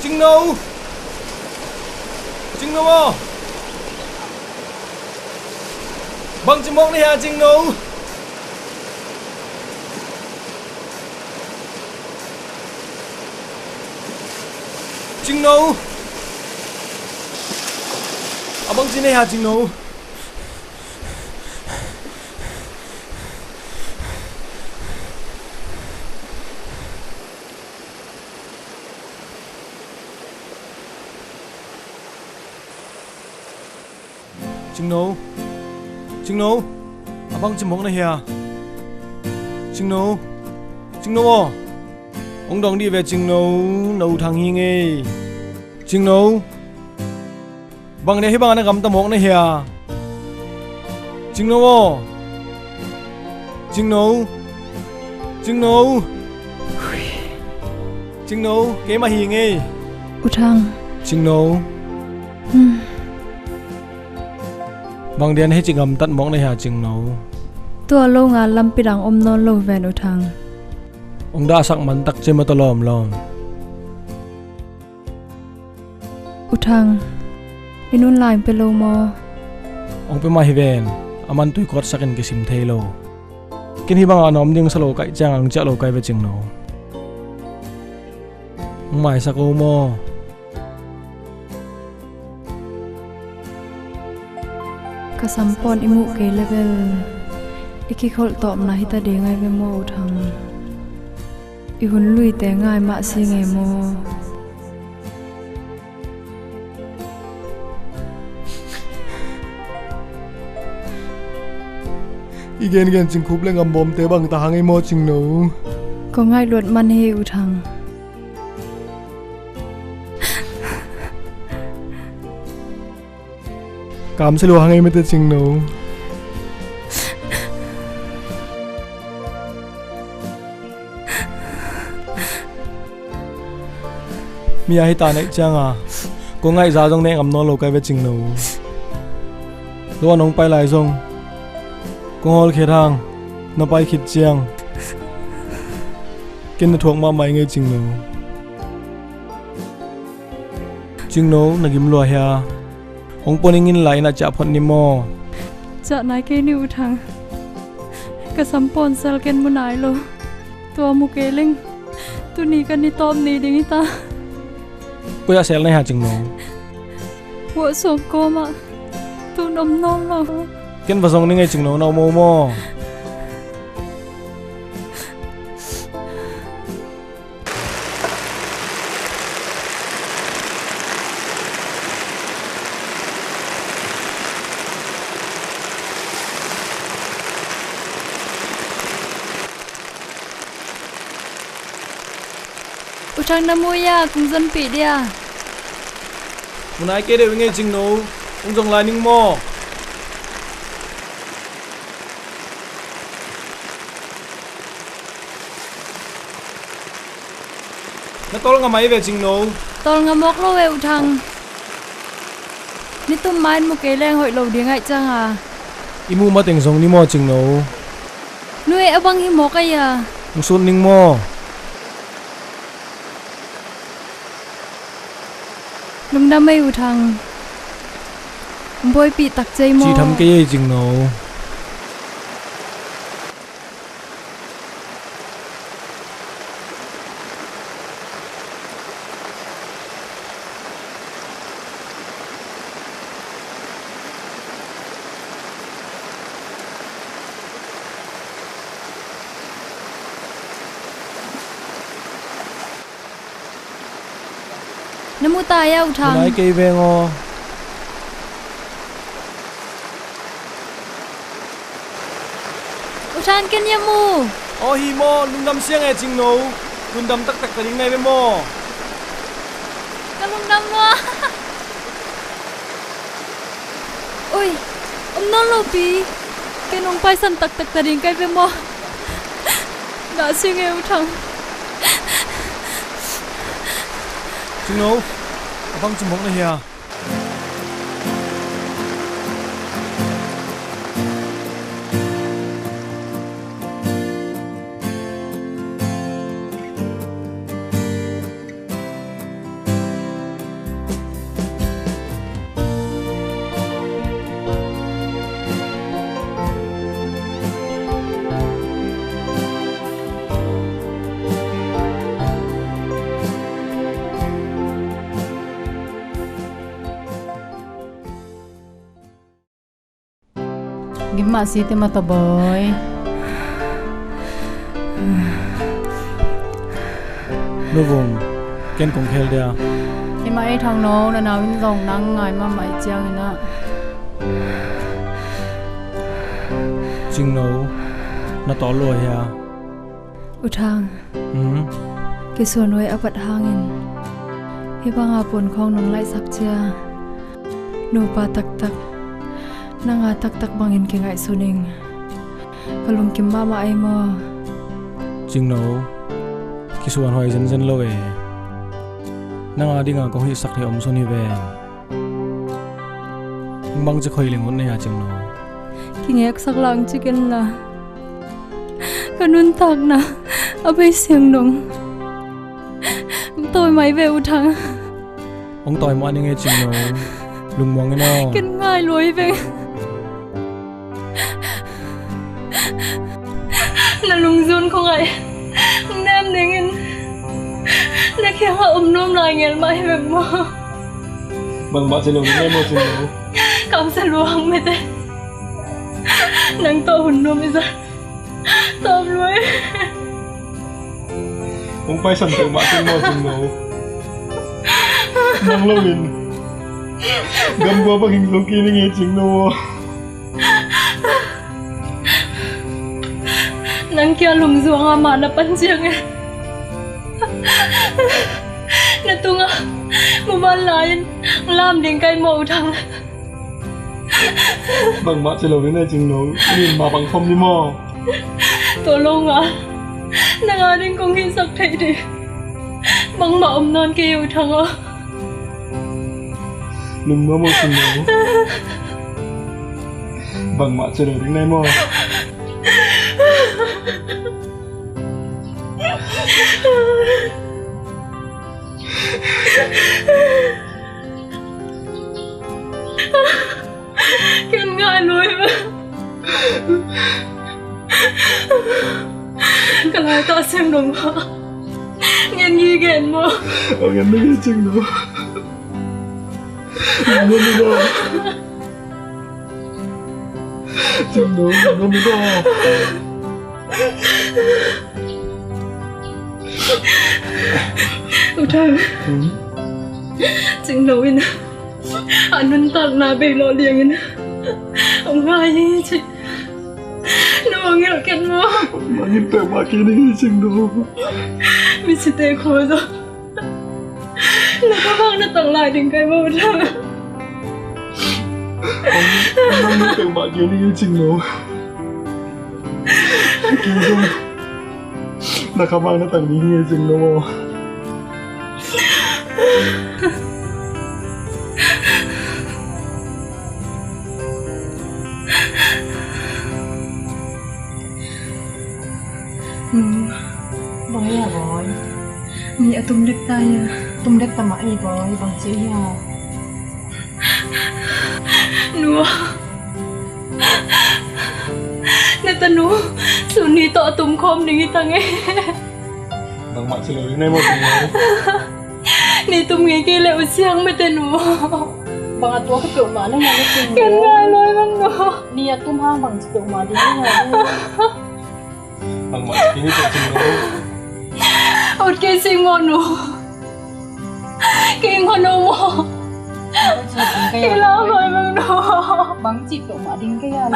Chừng đâu mà bằng chim mong này à chừng đâu à bằng chim này à chừng đâu chừng đâu à bằng chim mong này à chừng đâu ông đồng đi về chừng nấu thằng hi nghe chừng nấu bằng này bằng nó gầm tao mộng này hả chừng nấu chừng nấu cái mà hi nghe Utang chừng nấu bằng đèn hết chừng gầm tận mộng này hả chừng nấu tua lâu ngà lâm pidang non lâu ven Utang ông đã sắc mắn tắc trên mà tao lòm Utang inun lain pe lo mo ông pe mai ven aman tui kot sakin ke sim thelo kin hi bang anom ding salo kai chang ang cha lo kai ve ching no mai sa ko mo kasampon imu ke level ikikhol tom na hita de ngai ve mo Utang ihun lui te ngai ma si nge mo igen ching khup leng am bom te bang ta hangai mo ching no có ngai luat man he Utang cảm se lo hangai me te ching no mi ai ta nai chang à có ngai za jong ne am no lo kai ve ching no lo nong pai lai jong con hol khét hàng nó bay khít chiang kinh thuộc mà mày nghe chừng nấu nà gim lùa ha ông poning in lại na chạp hòn ni mo chợ nai ke ni Utang kasampon sel ken munai lo tua mu ke ling tu ni kan ni tom ni ding ta cô ya sel này ha chừng nấu wo so ko ma tu nom non lo ken vào dòng này nghe chừng nấu nào mô mò Utang na mo ya kung dân pi dia muốn ai kê đều nghe chừng nấu ông dòng lại ninh mò nó tol nga mai về chừng nấu tol nga mok lo we Utang ni tum main mo ke leng hoi lo ding ai chang à imu ma teng zong ni mo chừng nấu nuôi abang hi mo ka ya ông sun ning mo lum na mai Utang boy pi tak chei mo chỉ thầm cái gì chừng nấu namu ta ya Utang nai cây ve ngo Utang ken ya mu ô hi mo lung dam siang e ching nấu lung dam tak tak taring nai ve mo ka lung dam lo oi non lo pi ken ong pai san tak tak taring kai ve mo đã suy nghe Utang chừng nấu văng chừng mong này hả Gimma si te mata boy. Nó vùng ken cùng khel dia Thì mà ai thằng nó là nào in dòng nắng ngày mà mày chiang ina. chừng nấu nó to lùi ha Utang cái số nuôi ấp vật hangin hi banga pon khong nong lai sak chia nu pa tak tak nanga tak tak bangin ke ngai suning kalung kim mama ai mo ching no kisuan hoi zen zen lo e nanga dinga ko hi sak ni om so ni ve bang che khoi lengon ne ya ching no ki ngek sak lang chicken la kanun tak na abai siang nong tôi mày về u thằng ông tôi mà anh nghe chừng nó lùng mong cái nó kinh ngay lối về là lùng run không ai nem đến in là khi họ nôm lại nghe mày về mà bằng bạn sẽ lùng nghe một chừng nó cảm sẽ luang mày thế nắng to hồn nôm bây giờ tôm lối ông phải sẵn sàng bạn chừng một chừng nó nang lâu in gam gua bằng hình lông kia nghe chừng nó nang kia lùng ruang mà nó pan chiang ấy nó tung à một ban lại làm đến cây màu thằng bằng bạn sẽ lâu đến đây chừng nó nhìn mà bằng không đi mò tôi luôn à nàng à đến công hy sắc thế đi bằng mà ông non kêu thằng à đừng mơ một chừng nó bằng bạn sẽ lâu đến đây mò kinh ngại lối mà cái này ta xem đồng mà nghe nghi ghen mà nghe mấy chừng nó nó đi đâu chừng nó đi đâu ôi trời chừng đâu in anh vẫn tận là bị lo liền in ông hai chị nó nghe là kết mơ mà nhìn tưởng mà kia đi chừng đâu mình chỉ tê khối rồi là các bạn đã tặng lại đến cái mơ rồi ông nhìn tưởng mà kia đi chừng đâu kia rồi là các bạn đã tặng đi nghe chừng đâu bói à bói nhẹ tung đứt tay à tung đất tầm ấy bói bằng chữ à nua nè ta nua sụn đi tọ tung khom đi ta nghe bằng bạn sẽ lời đến đây một chừng nó nè tung nghe kia lẹo xiang mới tên nua bằng à tua cái kiểu mà nó nhà nó chừng kinh ngại lối bằng nua đi à tum hang bằng kiểu mà đi nhà đi bằng bạn kia chừng nó ột cái sinh ngon nua cái ngon nua mò cái lá rồi bằng nua bằng chỉ kiểu mà đinh cái à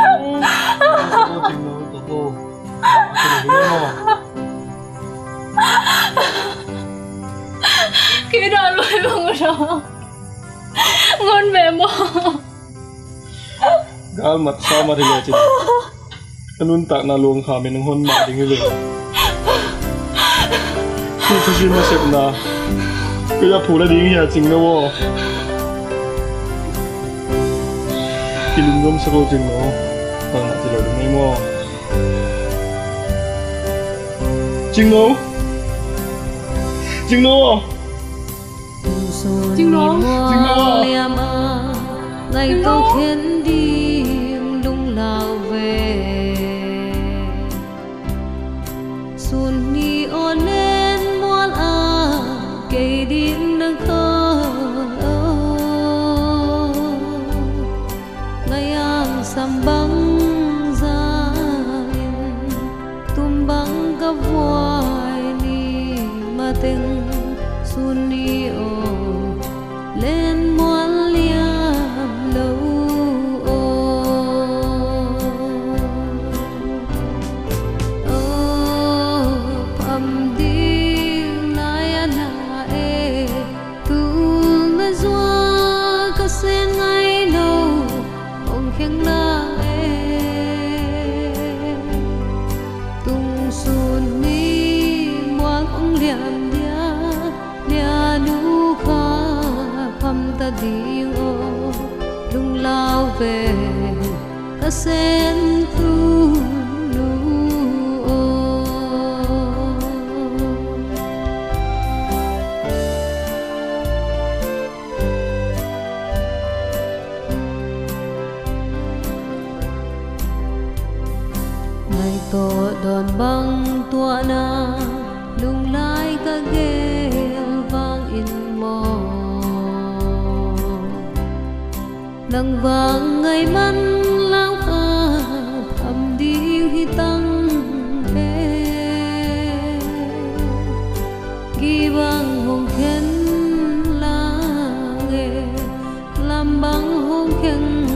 cái đó lôi bằng nua ngon về mò gal mat sa ma rile chin kanun tak na luang kha men hon ma ding le ku chi ma sep na ku ya phu la ding ya ching no wo kilum gom sa ko ching no pa na ti lo ding mo ching no ching no ching no ngày tôi khiến đi lung lao về xuân ni ôn lên muôn à cây điên nâng khơ ngày ang sam băng dài tum băng gặp voai ni mà tình xuân ni ô lên muôn liam lâu khen lang tung xuân ni muang ông liam dia lia nu kha pham ta ding o lung lao về ka sen tu nu o ngày to đòn băng tua na lung lai ka gel vang in mo lăng vang ngày man lao a thầm đi hi tăng he ghi vang hong khen la nghe làm băng hong khen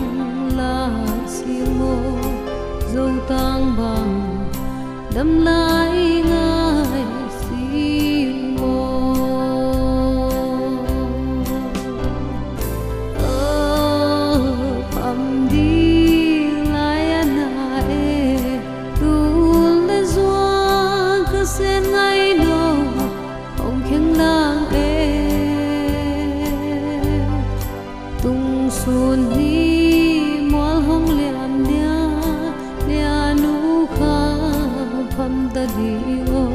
la si mô dâu tang bằng đâm lại ngài si mô phàm đi lại anh e tu lê doa cứ sen ngay nô không khen lang e tung xuân đi mual hong liam dia lia nu kha pham ta đi o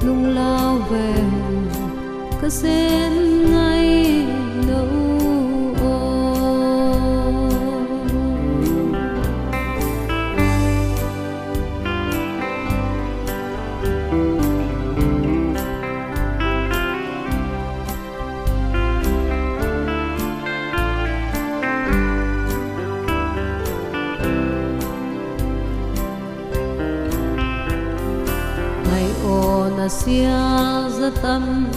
lung lao về cứ sen ngay nâu sia ra tâm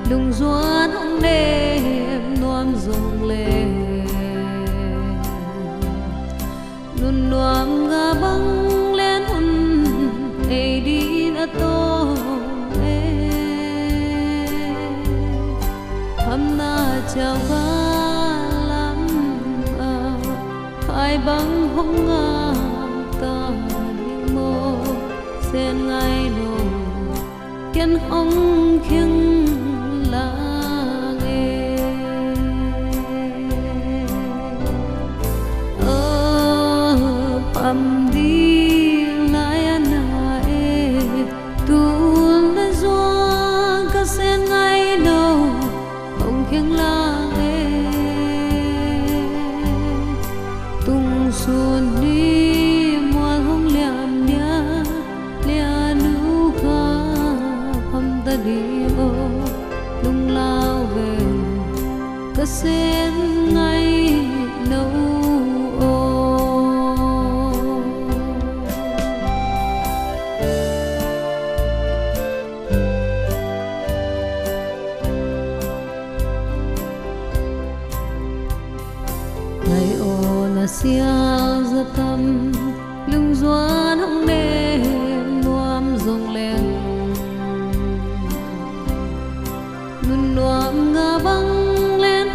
lung doan ông đêm noam rong lê nun noam ga băng lên un e đi na to e ham na chào ga lam a hai băng hong nga ta đi mô sen ngay nô kiên hong khiêng la nghe phàm đi lại anh e tu la doa ka sen ngay đâu hong khiêng la nghe tung xuân đi mual hong liam dia lia nu kha ta đi ô lung lao về ka sen ngay nâu ô ngày ô là sia ra tâm lung doan hong đêm noam rong lên nun noam nga băng lên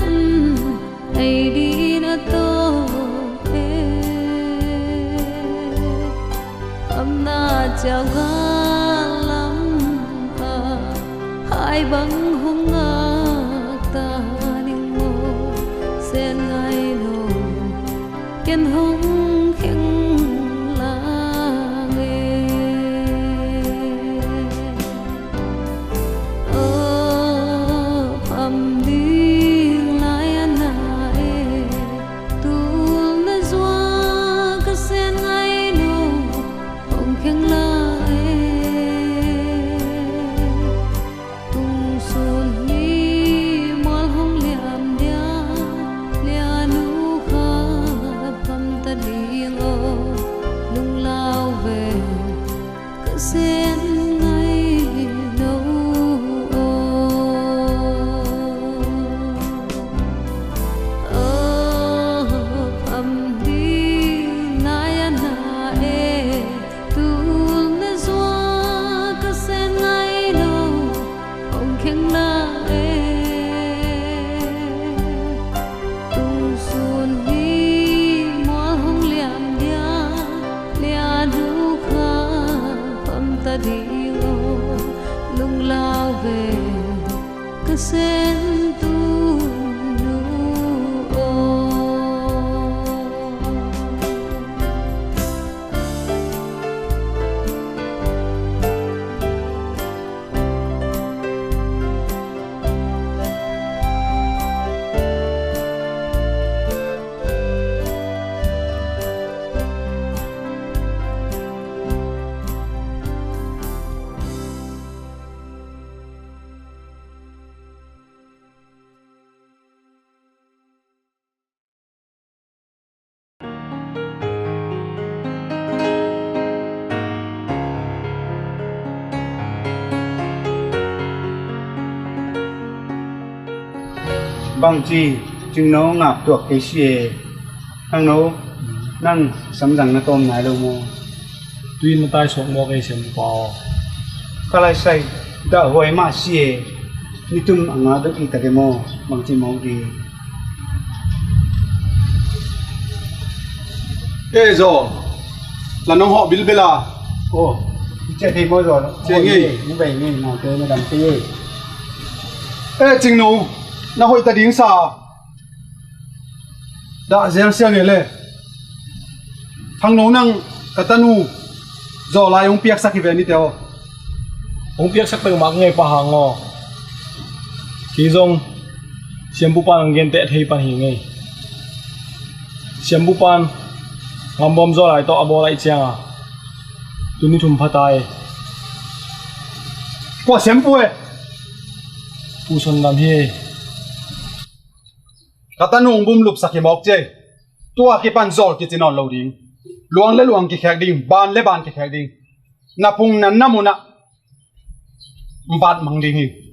ai đi na to e âm na chào ga lam a hai băng hung nga ta ning mo sen ngay no ken hung khen la nghe phàm đi lại anh e tu lê doa ka sen ngay nô hong khen la tung xuân đi mual hong liam dia lia nu kha pham ta bang chi chừng nó ngạp tuộc cái xe thằng nó năng sắm rằng nó tôm này đâu mà tuy nó tai xuống mò cái xem bò cái này say đã hồi mà xe ni tum ang ada kita ke mo bang chi mo di ê rồi là nông họ Bilbela ô chơi thì mo rồi chơi nghỉ như vậy nghỉ nào chơi nó đầm tê ê chừng nụ nó hội ta điếng sao đã giang xiang nghề lệ thằng nấu năng cả ta nu rồi lại ông piak sắc về đi theo ông piak sắc từ mang nghe pa hàng ngò khi dòng xiêm bu pan gen tệ thấy pan hình ngay xiêm bu pan ngắm bom rồi lại to abo lại chang à tụi ni thum phát tai qua xiêm bu ấy pu son làm hi cả ta nu bum lụp sắc cái mọc chơi tua cái pan rồi cái chân nó lâu điên luang le luang cái khác điên ban le ban cái khác điên napung nan namuna mbat mang điên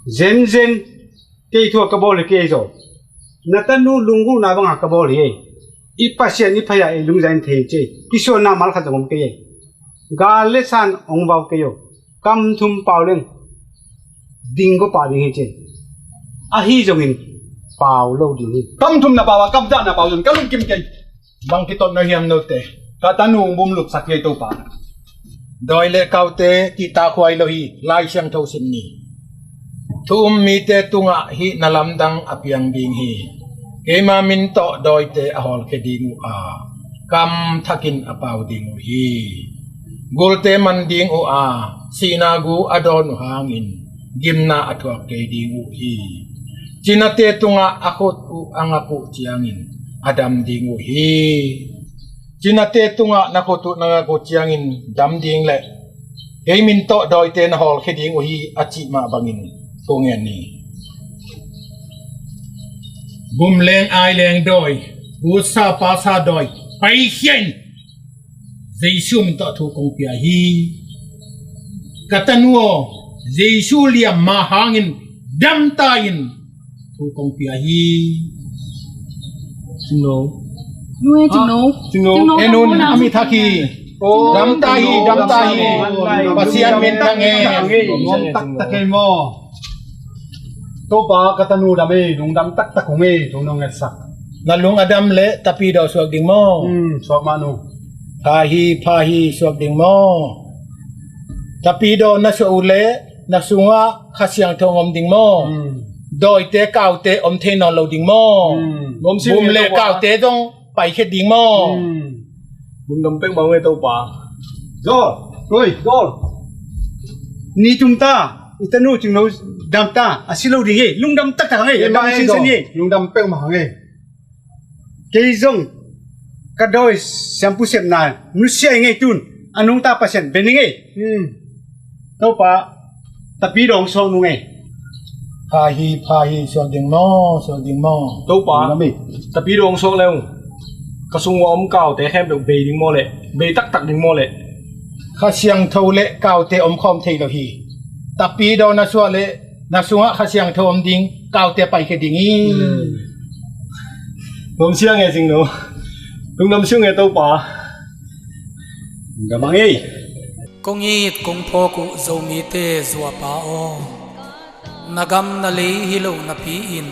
zen zen cái thua cái bol cái rồi na ta nu lungu na bang cái bol ấy ipasya ni phaya e lung zain the che kiso na mal kha jom ke gale san ong bau ke yo kam thum paulen dingo pa ni che a hi jongin pau lo ding kam thum na bawa kam da na pau jong kalung kim ke bang kitot no hiam no te ka tanu bum lup sak ye to pa doi le kau te kita khwai lo hi lai siang tho sin ni thum mi te tunga hi nalam dang apiang ding hi kema min to doi te ahol ke ding a kam thakin apau ding hi gulte man ding o a sinagu adon hangin gimna atwa ke ding hi cinate tunga akot u angaku chiangin adam ding hi cinate tunga nakotu nangaku chiangin dam ding le kemin to doi te na hol ke ding hi achi ma bangin kongen ni bum leng ai leng doi u sa pa sa doi pai hian Giêsu min to thu kong pia hi katanuo Giêsu liam ma hangin dam ta in thu kong pia hi chino nuôi chino enun ami thaki dam ta hi pasian min tange ngom tak tak ke mo to pa katanu dame dung dam tak tak nge to nong sak nalung adam le tapi do suak ding mo suak manu pha hi suak ding mo tapi do na so ule na sunga khasiang thongom ding mo doi te kau te om the no lo ding mo bum le kau te dong pai khe ding mo bum dam pek mau nge to pa rồi ni chúng ta itanu chung no dam ta asilo ding he lung dam tak tak he dam sin sin he lung dam pek ma nge ke zong ka doi shampoo sep na nu sia nge tun anung ta pasien bening he to pa tapi dong so nu nge pha hi suak ding mo to pa tapi dong so leo kasung om kau te khem dong be ding mo le be tak tak ding mo le khasiang tho le kau te om khom thei lo hi tapi do na suwa le na sunga khasiang tho om ding kau te pai khe ding i ngom siang nge sing no lung nam siang nge to pa gamang ei kongit kong pho ku zo mi te zua pa o nagam na le hilo na pi in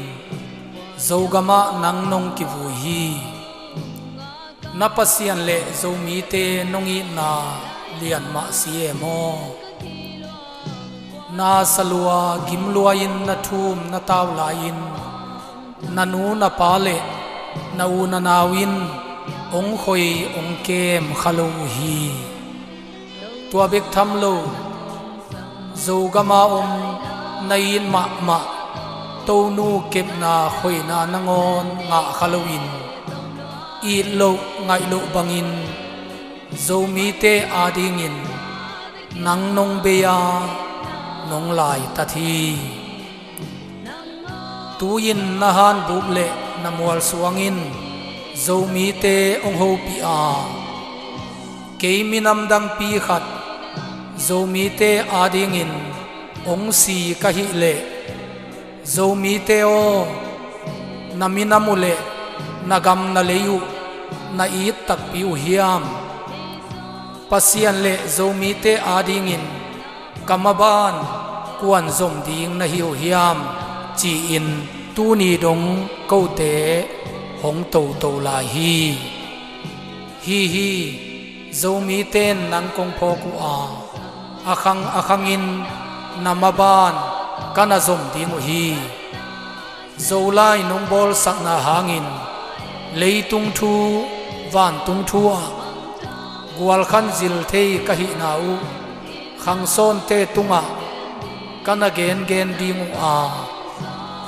zo gama nang nong ki vu hi na pasian le zo mi te nongi na lian ma sie mo na salua gimlua in na thum na taw la in na nu na pa le na u na nawin ong khoi ong kem khalo hi tua bek tham lo zo gama nain ma to nu kem na khoi na nangon nga khaloin i lo ngai lo bangin zo mi te adingin nang nong beya nong lai ta thi tuin na han bup le na mual suangin zo mi te ong ho pi a ke minam dang pi khat zo mi te adingin ong si ka hi le zomi te o namina mule nagam na leyu na it tak piu hiam pasian le zomi te adingin kamaban kuan zom ding na hiu hiam chi in tu ni dong câu te hong to to la hi zomi ten nan kong pho ku a akhangin namaban kana zom ding hi zolai nong bol sak na hangin leitung thu van tung thu a gwal khan zil thei ka hi na u khang son te tunga kana gen ding a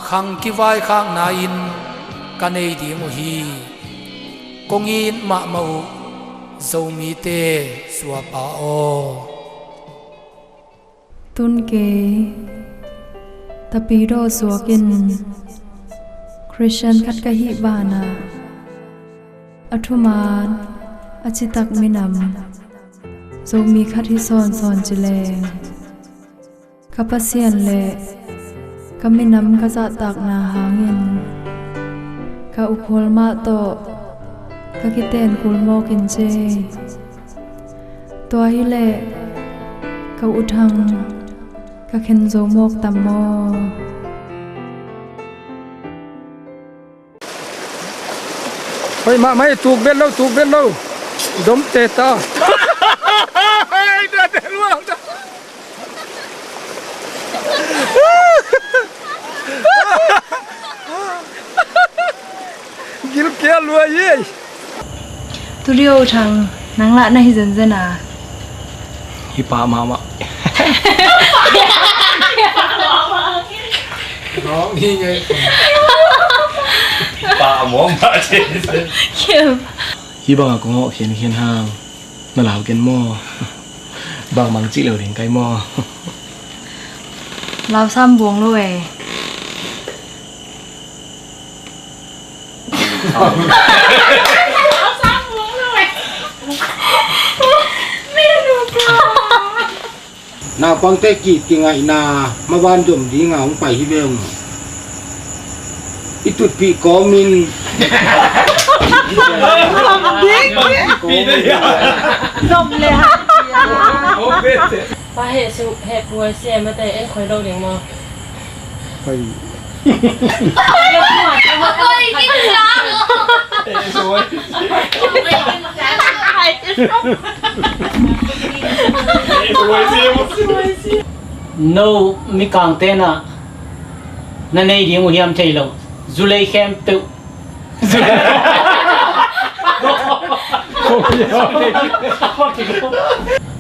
khang ki vai khang na in kanei ding hi kongin ma mau zomi te suwa pa o tun ke tapi do suakin Christian khat ka hi bana athuman achitak minam zomi khat hi son chile kapasian le kaminam ka za tak na hangin ka ukhol ma to ka kiten kulmo kinche to hi le ka uthang ka khen zo mok tammo Ôi mà mày tuột bên đâu đống tê ta gil kia lùa gì tu điêu thằng nắng lạ này dần à hi pa mama nó đi ngay pa mo ma che hi bang ko ngo khian hang na lau ken mo bang mang chi lo ring kai mo lao sam buông rồi nào quang tê kịp kỳ ngày na mà ban dùm đi ngào không phải hi về không ít tụt bị có min dòng lệ hạt ba hệ sự hệ buổi xe mà tại em khởi đầu điểm mà phải no mi kang te na na nei ding hiam thei lo zulei khem tu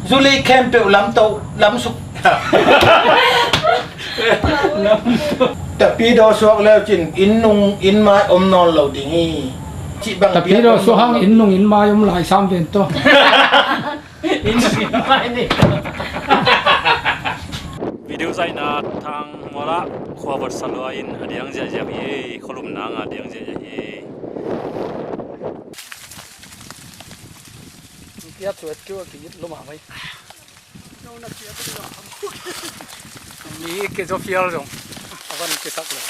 Zuli khem tu lam tau lam suk tapi do suak leo chin in nung in mai om non lo ding hi chi bang tapi do so hang in nung in mai lại sam ven to in mai ni video zai na thang mola khawar salwa in adiang ja ja hi kholum na nga adiang ja ja hi kia chuột kêu cái lỗ mà mấy mi cái cho fiel rồi, avan cái sắc rồi.